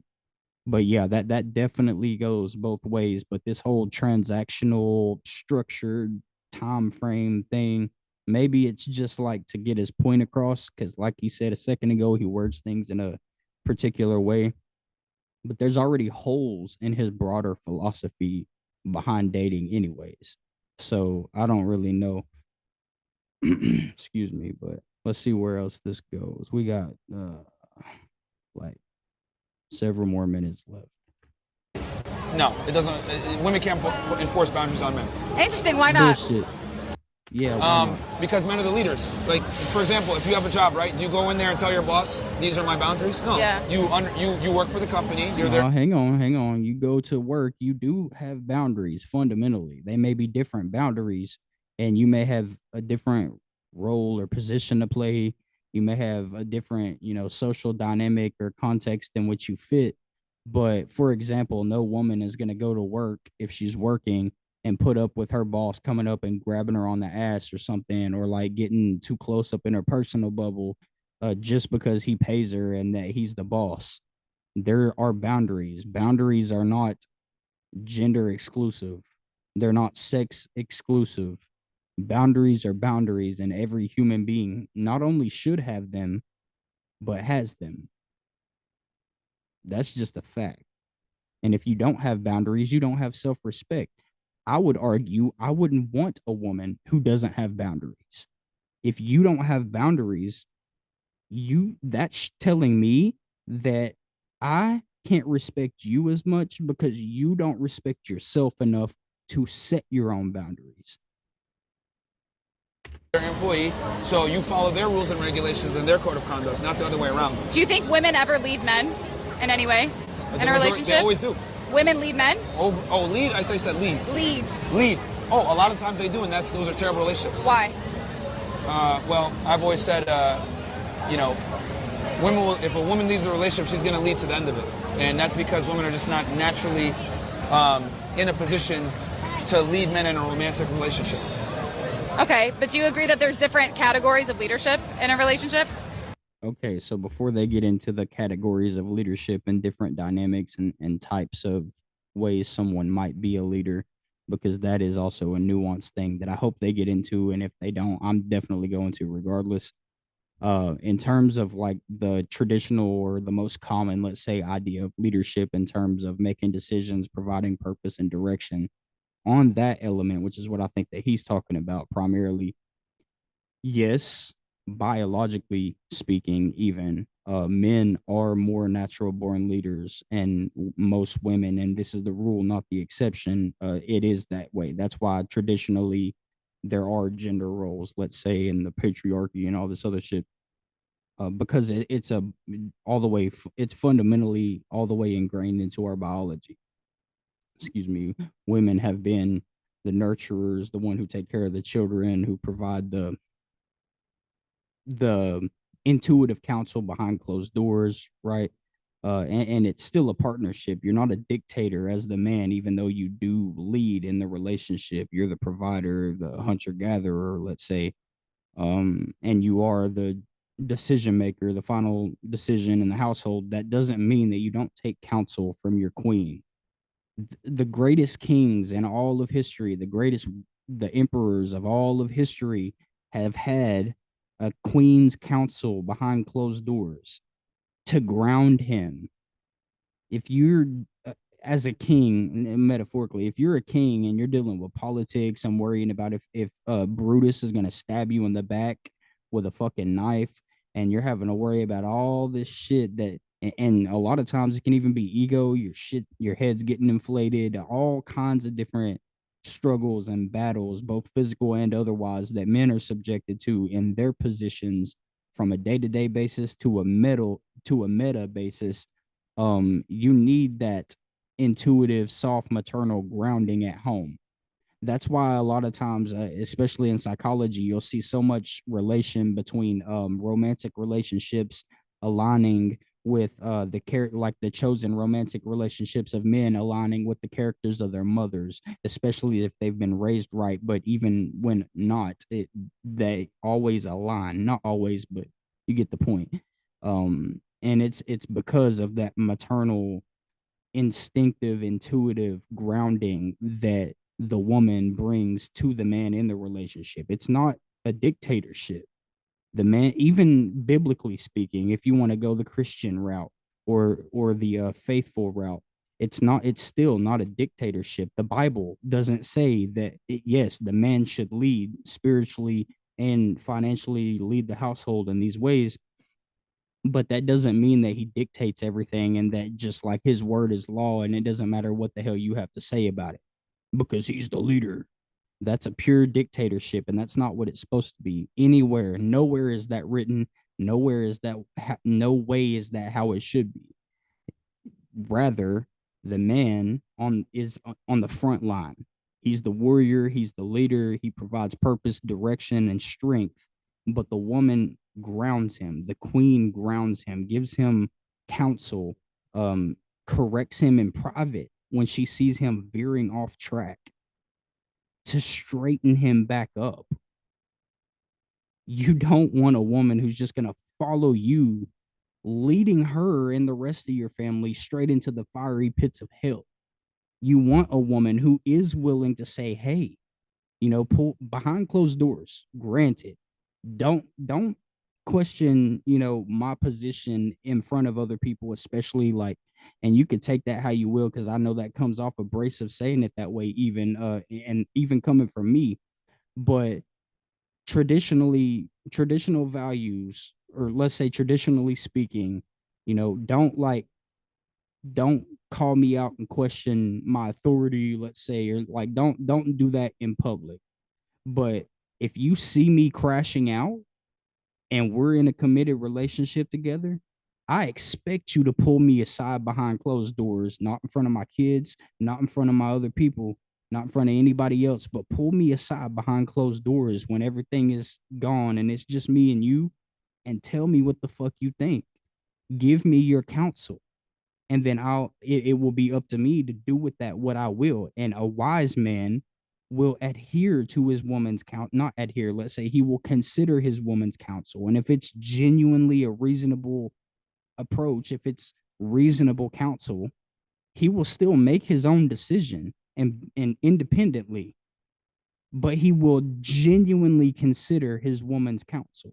but yeah, that definitely goes both ways. But this whole transactional structured time frame thing, maybe it's just like to get his point across, because like he said a second ago, he words things in a particular way, but there's already holes in his broader philosophy behind dating anyways. So I don't really know. Excuse me, but let's see where else this goes. We got like several more minutes left. No, it doesn't. Women can't enforce boundaries on men. Interesting. Why not? Bullshit. Yeah. Because men are the leaders. Like, for example, if you have a job, right? Do you go in there and tell your boss, "These are my boundaries"? No. Yeah. You work for the company. You're there. Hang on. You go to work. You do have boundaries. Fundamentally, they may be different boundaries, and you may have a different role or position to play. You may have a different, social dynamic or context in which you fit. But for example, no woman is going to go to work if she's working and put up with her boss coming up and grabbing her on the ass or something, or like getting too close up in her personal bubble, just because he pays her and that he's the boss. There are boundaries. Boundaries are not gender exclusive. They're not sex exclusive. Boundaries are boundaries, and every human being not only should have them, but has them. That's just a fact. And if you don't have boundaries, you don't have self respect. I would argue I wouldn't want a woman who doesn't have boundaries. If you don't have boundaries, that's telling me that I can't respect you as much because you don't respect yourself enough to set your own boundaries. Their employee, so you follow their rules and regulations and their code of conduct, not the other way around. Do you think women ever lead men in any way in a relationship? They always do. Women lead men? Lead? I thought you said lead. Lead. Oh, a lot of times they do, and those are terrible relationships. Why? Well, I've always said, women will, if a woman leads a relationship, she's going to lead to the end of it. And that's because women are just not naturally in a position to lead men in a romantic relationship. Okay, but do you agree that there's different categories of leadership in a relationship? Okay, so before they get into the categories of leadership and different dynamics and types of ways someone might be a leader, because that is also a nuanced thing that I hope they get into. And if they don't, I'm definitely going to regardless. In terms of like the traditional or the most common, let's say, idea of leadership in terms of making decisions, providing purpose and direction on that element, which is what I think that he's talking about primarily. Yes, biologically speaking, even men are more natural born leaders, and most women, and this is the rule, not the exception, it is that way. That's why traditionally there are gender roles, let's say, in the patriarchy and all this other shit. Because it's a all the way, it's fundamentally all the way ingrained into our biology. Excuse me. Women have been the nurturers, the one who take care of the children, who provide the intuitive counsel behind closed doors, right? And it's still a partnership. You're not a dictator as the man, even though you do lead in the relationship. You're the provider, the hunter gatherer, let's say, and you are the decision maker, the final decision in the household. That doesn't mean that you don't take counsel from your queen. The greatest kings in all of history, the emperors of all of history have had a queen's counsel behind closed doors to ground him. If you're as a king, metaphorically, if you're a king and you're dealing with politics and worrying about if Brutus is gonna stab you in the back with a fucking knife, and you're having to worry about all this shit that, and a lot of times it can even be ego, your head's getting inflated, all kinds of different struggles and battles, both physical and otherwise, that men are subjected to in their positions from a day-to-day basis to a meta basis. You need that intuitive, soft, maternal grounding at home. That's why a lot of times, especially in psychology, you'll see so much relation between romantic relationships aligning with like the chosen romantic relationships of men aligning with the characters of their mothers, especially if they've been raised right. But even when not, they always align. Not always, but you get the point. And it's because of that maternal, instinctive, intuitive grounding that the woman brings to the man in the relationship. It's not a dictatorship. The man, even biblically speaking, if you want to go the Christian route or the faithful route, it's still not a dictatorship. The Bible doesn't say that yes, the man should lead spiritually and financially, lead the household in these ways, but that doesn't mean that he dictates everything and that just like his word is law and it doesn't matter what the hell you have to say about it because he's the leader. That's a pure dictatorship, and that's not what it's supposed to be anywhere. Nowhere is that written. Nowhere is that, no way is that how it should be. Rather, the man is on the front line. He's the warrior, he's the leader, he provides purpose, direction, and strength. But the woman grounds him, the queen grounds him, gives him counsel, corrects him in private when she sees him veering off track to straighten him back up. You don't want a woman who's just going to follow you, leading her and the rest of your family straight into the fiery pits of hell. You want a woman who is willing to say, hey, pull behind closed doors. Granted, don't question, my position in front of other people, especially like, and you could take that how you will, because I know that comes off abrasive saying it that way, even and even coming from me. But traditional values, or let's say traditionally speaking, don't call me out and question my authority, let's say, or like don't do that in public. But if you see me crashing out and we're in a committed relationship together, I expect you to pull me aside behind closed doors, not in front of my kids, not in front of my other people, not in front of anybody else, but pull me aside behind closed doors when everything is gone and it's just me and you, and tell me what the fuck you think. Give me your counsel. And then it will be up to me to do with that what I will. And a wise man will adhere to his woman's not adhere, let's say he will consider his woman's counsel. And if it's genuinely a reasonable approach, if it's reasonable counsel, he will still make his own decision and independently, but he will genuinely consider his woman's counsel.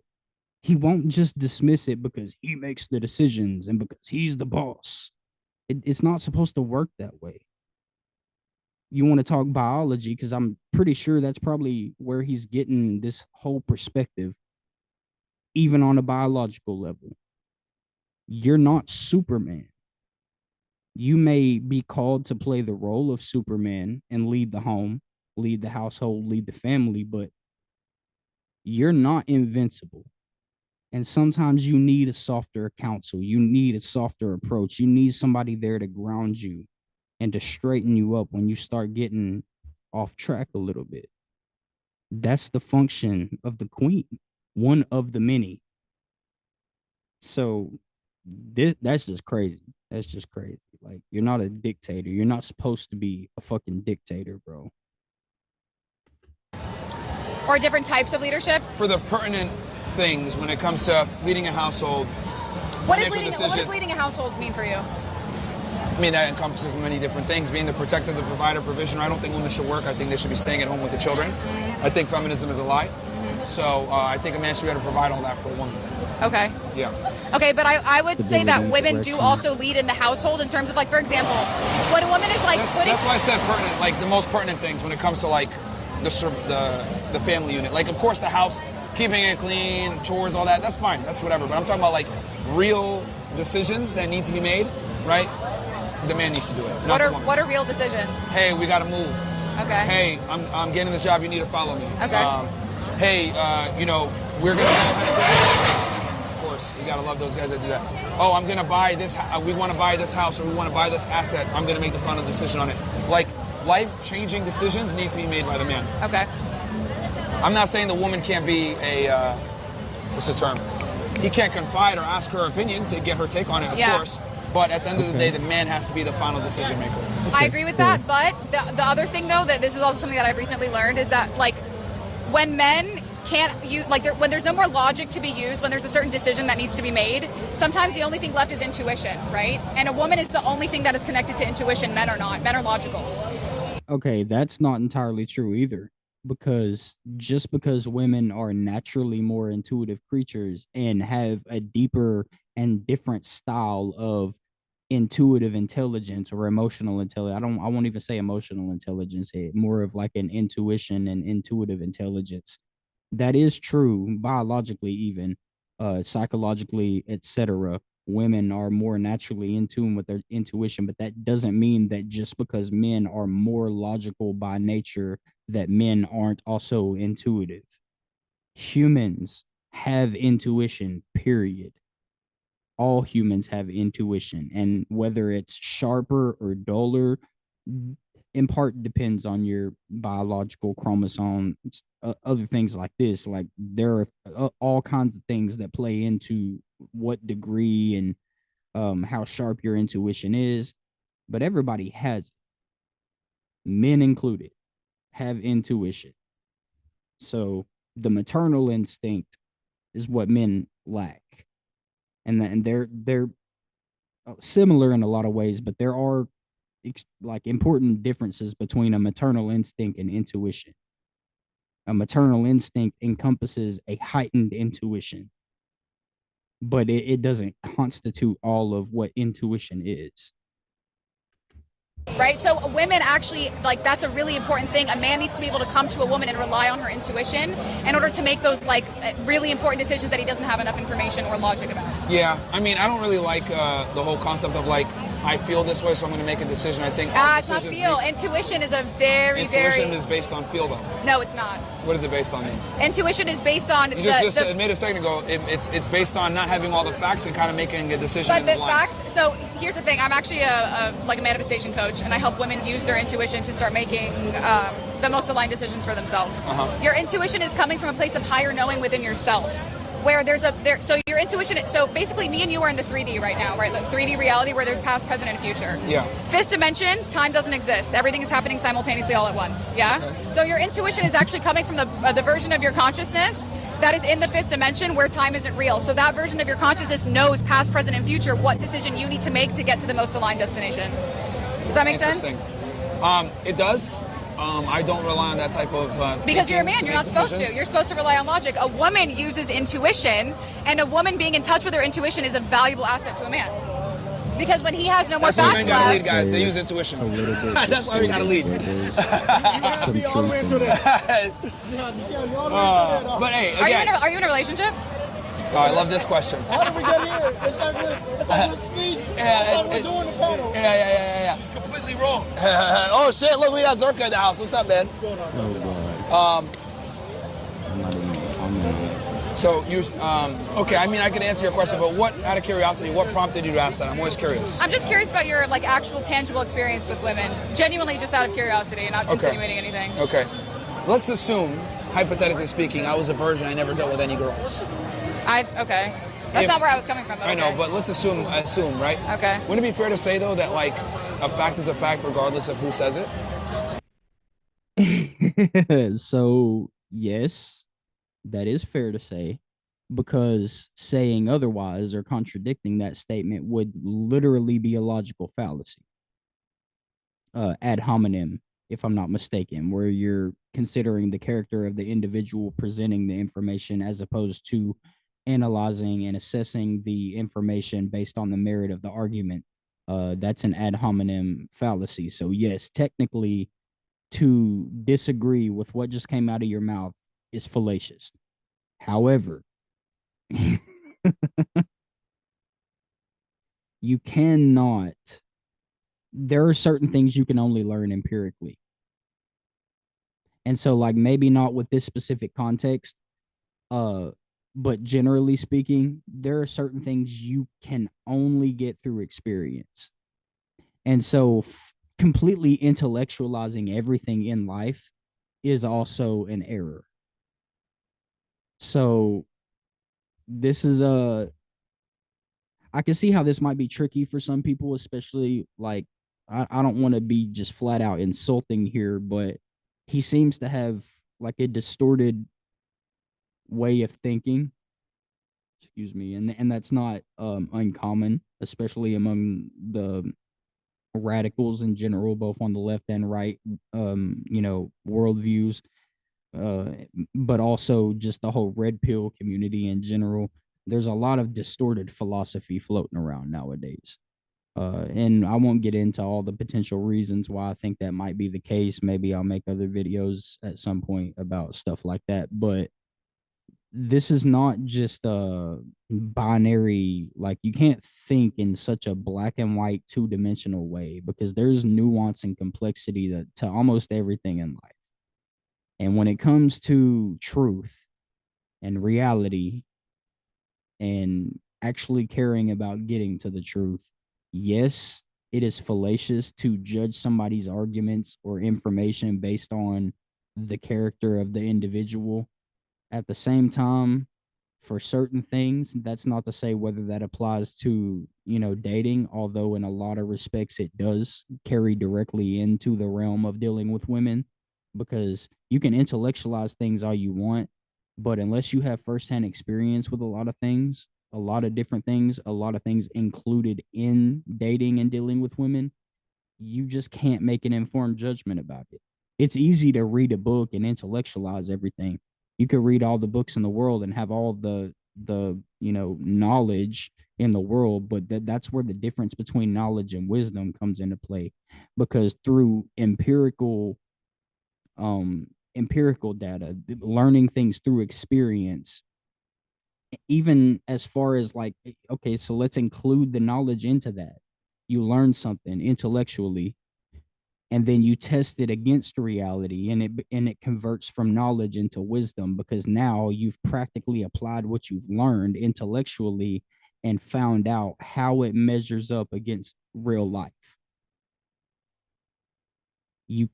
He won't just dismiss it because he makes the decisions and because he's the boss. It's not supposed to work that way. You want to talk biology, because I'm pretty sure that's probably where he's getting this whole perspective, even on a biological level. You're not Superman. You may be called to play the role of Superman and lead the home, lead the household, lead the family, but you're not invincible. And sometimes you need a softer counsel. You need a softer approach. You need somebody there to ground you and to straighten you up when you start getting off track a little bit. That's the function of the queen, one of the many. So that's just crazy. That's just crazy. Like, you're not a dictator. You're not supposed to be a fucking dictator, bro. Or different types of leadership? For the pertinent things when it comes to leading a household. What does leading a household mean for you? I mean, that encompasses many different things. Being the protector, the provider, provisioner. I don't think women should work. I think they should be staying at home with the children. I think feminism is a lie. So I think a man should be able to provide all that for a woman. Okay. Yeah. Okay, but I would say that women do also lead in the household in terms of, like, for example, when a woman is like that's why I said pertinent, like the most pertinent things when it comes to like the family unit. Like, of course, the house, keeping it clean, chores, all that, that's fine. That's whatever. But I'm talking about like real decisions that need to be made, right? The man needs to do it. What are real decisions? Hey, we got to move. Okay. Hey, I'm getting the job. You need to follow me. Okay. Hey, we're gonna go. Of course, you gotta love those guys that do that. Oh, I'm gonna buy this. We want to buy this house, or we want to buy this asset. I'm gonna make the final decision on it. Like, life-changing decisions need to be made by the man. Okay. I'm not saying the woman can't be a what's the term? He can't confide or ask her opinion to get her take on it, of course. But at the end of the day, the man has to be the final decision maker. I agree with that, but the other thing, though, that this is also something that I've recently learned, is that, like, when men can't when there's no more logic to be used, when there's a certain decision that needs to be made, sometimes the only thing left is intuition, right? And a woman is the only thing that is connected to intuition. Men are not. Men are logical. Okay, that's not entirely true either, because just because women are naturally more intuitive creatures and have a deeper and different style of intuitive intelligence or emotional intelligence, I won't even say emotional intelligence, more of like an intuition and intuitive intelligence. That is true biologically, even psychologically, etc. Women are more naturally in tune with their intuition, but that doesn't mean that just because men are more logical by nature, that men aren't also intuitive. Humans have intuition, period. All humans have intuition, and whether it's sharper or duller, in part depends on your biological chromosomes, other things like this. Like, there are all kinds of things that play into what degree and how sharp your intuition is, but everybody has it. Men included have intuition. So the maternal instinct is what men lack. And they're similar in a lot of ways, but there are like important differences between a maternal instinct and intuition. A maternal instinct encompasses a heightened intuition, but it doesn't constitute all of what intuition is. Right? So women actually, like, that's a really important thing. A man needs to be able to come to a woman and rely on her intuition in order to make those, like, really important decisions that he doesn't have enough information or logic about. Yeah, I mean, I don't really like the whole concept of, like, I feel this way, so I'm going to make a decision. I think it's not feel. Intuition is a very Intuition is based on feel, though. No, it's not. What is it based on? Intuition is based on. You just admitted a second ago. It's based on not having all the facts and kind of making a decision. But the facts. So here's the thing. I'm actually a manifestation coach, and I help women use their intuition to start making the most aligned decisions for themselves. Your intuition is coming from a place of higher knowing within yourself, where so your intuition. So basically, me and you are in the 3D right now, right? The 3D reality where there's past, present, and future. Yeah. Fifth dimension, time doesn't exist. Everything is happening simultaneously all at once. Yeah. Okay. So your intuition is actually coming from the version of your consciousness that is in the fifth dimension where time isn't real. So that version of your consciousness knows past, present, and future what decision you need to make to get to the most aligned destination. Does that make sense? It does. I don't rely on that type of because you're a man, you're not supposed to. You're supposed to rely on logic. A woman uses intuition, and a woman being in touch with her intuition is a valuable asset to a man. Because when he has no more facts left, that's why we gotta lead, guys. They use intuition. That's why we gotta lead. But hey, again, are you in a relationship? Oh, I love this question. How did we get here? It's like a speech. Yeah, we're doing the panel. Yeah. She's completely wrong. Oh shit! Look, we got Zerka in the house. What's up, man? What's going on? Oh god. I'm not even commenting. So you, okay, I mean, I can answer your question, but what, out of curiosity, what prompted you to ask that? I'm always curious. I'm just curious about your, like, actual tangible experience with women. Genuinely just out of curiosity, not insinuating anything. Okay. Let's assume, hypothetically speaking, I was a virgin, I never dealt with any girls. Okay. That's not where I was coming from, though. I know, but let's assume, right? Okay. Wouldn't it be fair to say, though, that, like, a fact is a fact regardless of who says it? So, yes. That is fair to say, because saying otherwise or contradicting that statement would literally be a logical fallacy. Ad hominem, if I'm not mistaken, where you're considering the character of the individual presenting the information as opposed to analyzing and assessing the information based on the merit of the argument. That's an ad hominem fallacy. So yes, technically, to disagree with what just came out of your mouth is fallacious. However, you cannot, there are certain things you can only learn empirically. And so, like, maybe not with this specific context, but generally speaking, there are certain things you can only get through experience. And so completely intellectualizing everything in life is also an error. So this is I can see how this might be tricky for some people, especially, like, I don't want to be just flat out insulting here, but he seems to have like a distorted way of thinking. Excuse me, and that's not uncommon, especially among the radicals in general, both on the left and right, worldviews. But also just the whole red pill community in general. There's a lot of distorted philosophy floating around nowadays. And I won't get into all the potential reasons why I think that might be the case. Maybe I'll make other videos at some point about stuff like that. But this is not just a binary, like, you can't think in such a black and white two-dimensional way, because there's nuance and complexity to almost everything in life. And when it comes to truth and reality and actually caring about getting to the truth, yes, it is fallacious to judge somebody's arguments or information based on the character of the individual. At the same time, for certain things, that's not to say whether that applies to, dating, although in a lot of respects it does carry directly into the realm of dealing with women. Because you can intellectualize things all you want, but unless you have firsthand experience with a lot of things, a lot of different things, a lot of things included in dating and dealing with women, you just can't make an informed judgment about it. It's easy to read a book and intellectualize everything. You could read all the books in the world and have all the knowledge in the world, but that's where the difference between knowledge and wisdom comes into play. Because through empirical data, learning things through experience, even as far as, like, okay, so let's include the knowledge into that. You learn something intellectually, and then you test it against reality, and it converts from knowledge into wisdom, because now you've practically applied what you've learned intellectually and found out how it measures up against real life. You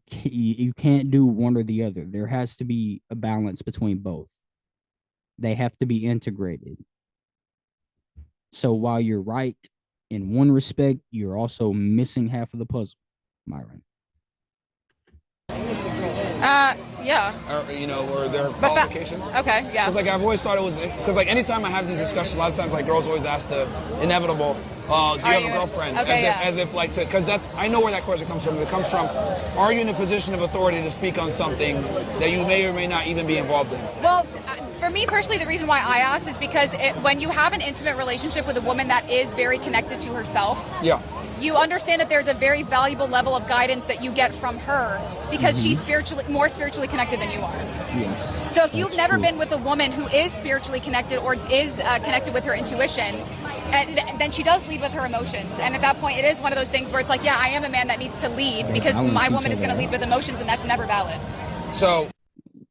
can't do one or the other. There has to be a balance between both. They have to be integrated. So while you're right in one respect, you're also missing half of the puzzle, Myron. Yeah. Or their qualifications. Okay, yeah. Because, like, I've always thought it was, because, like, anytime I have these discussions, a lot of times, like, girls always ask the inevitable, do you have a girlfriend? Okay, as if, like, because that, I know where that question comes from. It comes from, are you in a position of authority to speak on something that you may or may not even be involved in? Well, for me personally, the reason why I asked is because when you have an intimate relationship with a woman that is very connected to herself, yeah, you understand that there's a very valuable level of guidance that you get from her because she's more spiritually connected than you are. Yes. So if you've never been with a woman who is spiritually connected or is connected with her intuition, then she does lead with her emotions. And at that point, it is one of those things where it's like, yeah, I am a man that needs to lead because my woman is going to lead with emotions, and that's never valid. So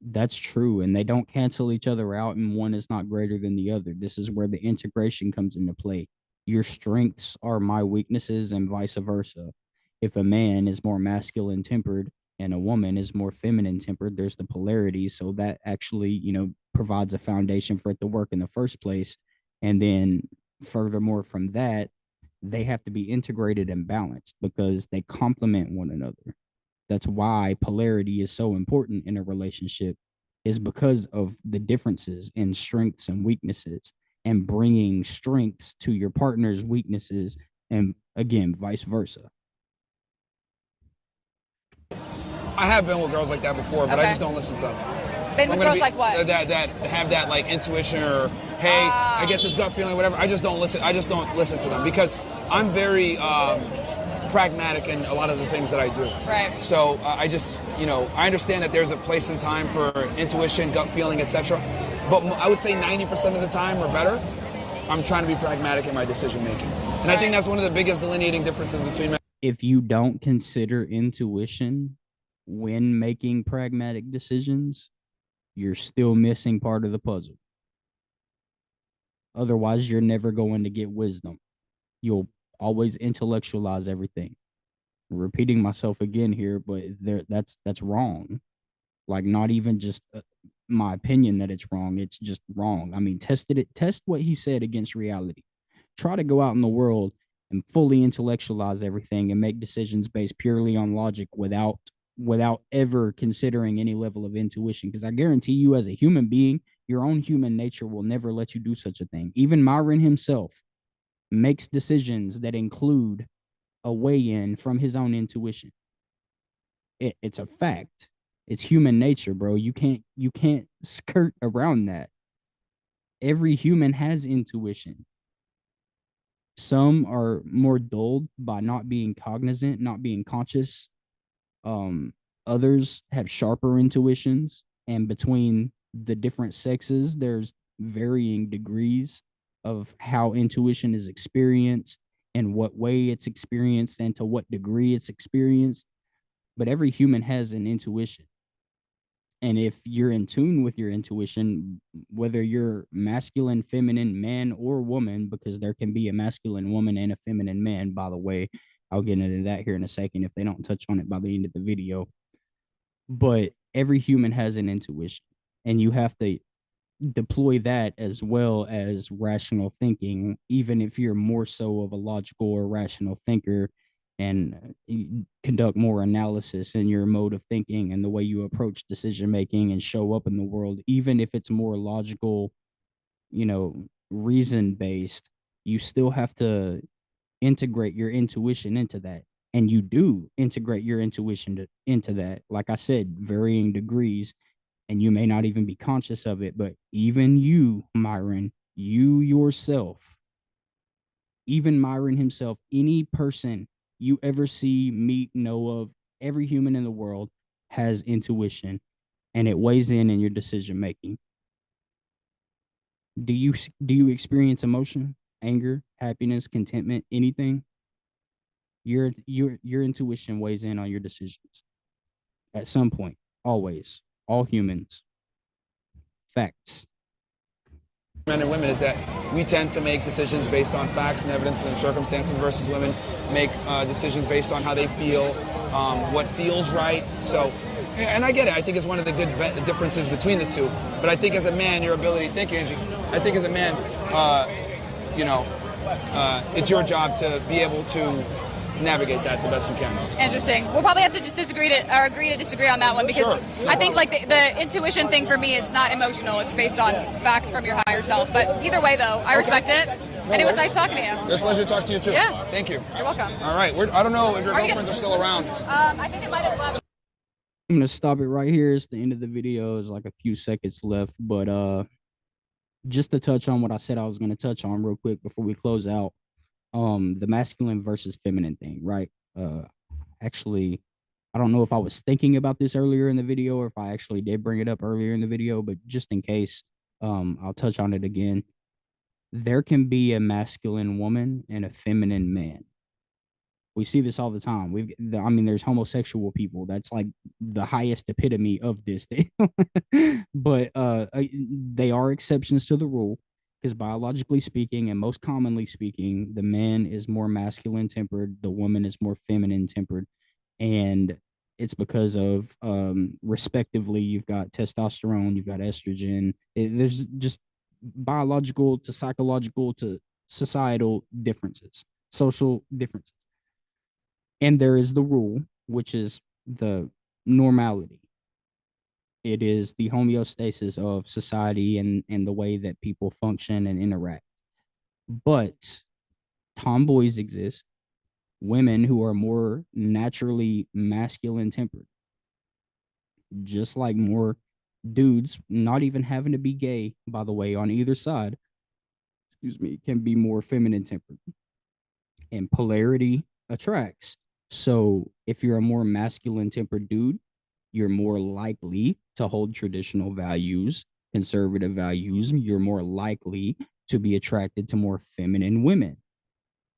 that's true, and they don't cancel each other out, and one is not greater than the other. This is where the integration comes into play. Your strengths are my weaknesses, and vice versa. If a man is more masculine tempered and a woman is more feminine tempered, there's the polarity. So that actually, provides a foundation for it to work in the first place. And then, furthermore, from that, they have to be integrated and balanced because they complement one another. That's why polarity is so important in a relationship, is because of the differences in strengths and weaknesses, and bringing strengths to your partner's weaknesses, and again, vice versa. I have been with girls like that before, but I just don't listen to them. Been with girls like what? That have that like intuition, or hey, I get this gut feeling, whatever. I just don't listen to them because I'm very pragmatic in a lot of the things that I do. Right. So I just, I understand that there's a place and time for intuition, gut feeling, etc. But I would say 90% of the time or better, I'm trying to be pragmatic in my decision making. And I think that's one of the biggest delineating differences between men. If you don't consider intuition when making pragmatic decisions, you're still missing part of the puzzle. Otherwise, you're never going to get wisdom. You'll always intellectualize everything. I'm repeating myself again here, but that's wrong. Like, not even just my opinion that it's wrong. It's just wrong. I mean, test what he said against reality. Try to go out in the world and fully intellectualize everything and make decisions based purely on logic without ever considering any level of intuition. Because I guarantee you, as a human being, your own human nature will never let you do such a thing. Even Myron himself makes decisions that include a weigh-in from his own intuition. It's a fact. It's human nature, bro. You can't skirt around that. Every human has intuition. Some are more dulled by not being cognizant, not being conscious. Others have sharper intuitions, and between the different sexes, there's varying degrees of how intuition is experienced and what way it's experienced and to what degree it's experienced. But every human has an intuition. And if you're in tune with your intuition, whether you're masculine, feminine, man, or woman, because there can be a masculine woman and a feminine man, by the way, I'll get into that here in a second if they don't touch on it by the end of the video. But every human has an intuition, and you have to deploy that as well as rational thinking, even if you're more so of a logical or rational thinker, and conduct more analysis in your mode of thinking and the way you approach decision making and show up in the world. Even if it's more logical, reason based, you still have to integrate your intuition into that. And you do integrate your intuition into that, like I said, varying degrees, and you may not even be conscious of it. But even you, Myron, you yourself, even Myron himself, any person you ever see, meet, know of, every human in the world has intuition, and it weighs in your decision making. Do you experience emotion, anger, happiness, contentment, anything? Your intuition weighs in on your decisions at some point. Always, all humans. Facts. Men and women is that we tend to make decisions based on facts and evidence and circumstances, versus women make decisions based on how they feel, what feels right. So, and I get it. I think it's one of the good differences between the two. But I think as a man, your ability, thank you, Angie. I think as a man, it's your job to be able to navigate that the best you can. Interesting. We'll probably have to just agree to disagree on that one, because sure. I think like the intuition thing for me is not emotional. It's based on facts from your higher self. But either way, though, I respect it. And it was nice talking to you. It was a pleasure to talk to you, too. Yeah. Thank you. You're welcome. All right. I don't know if your girlfriends are still around. I think it might have left. I'm going to stop it right here. It's the end of the video. There's like a few seconds left. But just to touch on what I said I was going to touch on real quick before we close out. the masculine versus feminine thing, right? Actually, I don't know if I was thinking about this earlier in the video or if I actually did bring it up earlier in the video, but just in case, I'll touch on it again. There can be a masculine woman and a feminine man. We see this all the time. I mean, there's homosexual people. That's like the highest epitome of this thing. But they are exceptions to the rule because biologically speaking, and most commonly speaking, the man is more masculine tempered, the woman is more feminine tempered, and it's because of respectively, you've got testosterone, you've got estrogen. There's just biological to psychological to societal differences, social differences. And there is the rule, which is the normality. It is the homeostasis of society and the way that people function and interact. But tomboys exist, women who are more naturally masculine tempered, just like more dudes, not even having to be gay, by the way, on either side, excuse me, can be more feminine tempered. And polarity attracts. So if you're a more masculine tempered dude, you're more likely to hold traditional values, conservative values. You're more likely to be attracted to more feminine women.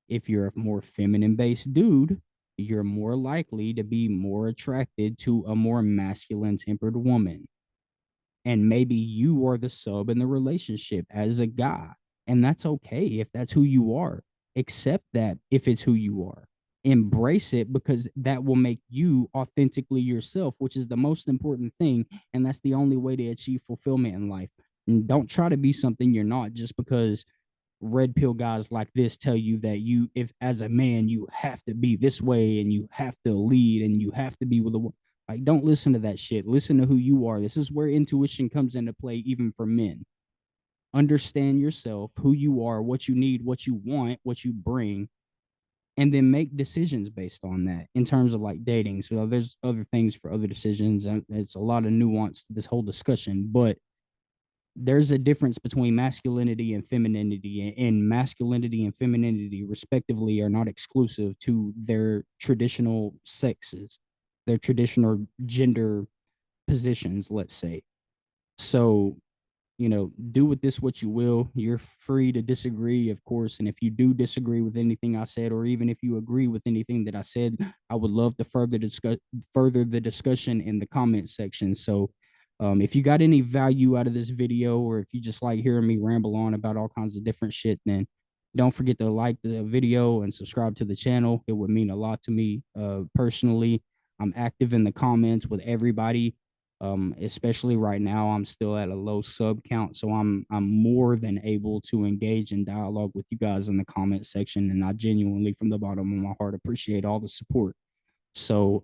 If you're a more feminine based dude, you're more likely to be more attracted to a more masculine tempered woman. And maybe you are the sub in the relationship as a guy. And that's okay if that's who you are. Accept that if it's who you are. Embrace it because that will make you authentically yourself, which is the most important thing. And that's the only way to achieve fulfillment in life. And don't try to be something you're not just because red pill guys like this tell you that you, if as a man, you have to be this way and you have to lead and you have to be with a, like, don't listen to that shit. Listen to who you are. This is where intuition comes into play, even for men. Understand yourself, who you are, what you need, what you want, what you bring, and then make decisions based on that in terms of like dating. So there's other things for other decisions, and it's a lot of nuance to this whole discussion, but there's a difference between masculinity and femininity, and masculinity and femininity respectively are not exclusive to their traditional sexes, their traditional gender positions, let's say. So, do with this what you will. You're free to disagree, of course. And if you do disagree with anything I said, or even if you agree with anything that I said, I would love to further the discussion in the comment section. So, if you got any value out of this video, or if you just like hearing me ramble on about all kinds of different shit, then don't forget to like the video and subscribe to the channel. It would mean a lot to me personally. I'm active in the comments with everybody. Especially right now, I'm still at a low sub count, so I'm more than able to engage in dialogue with you guys in the comment section, and I genuinely, from the bottom of my heart, appreciate all the support. So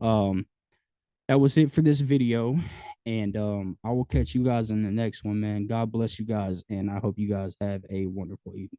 that was it for this video, and I will catch you guys in the next one, man. God bless you guys, and I hope you guys have a wonderful evening.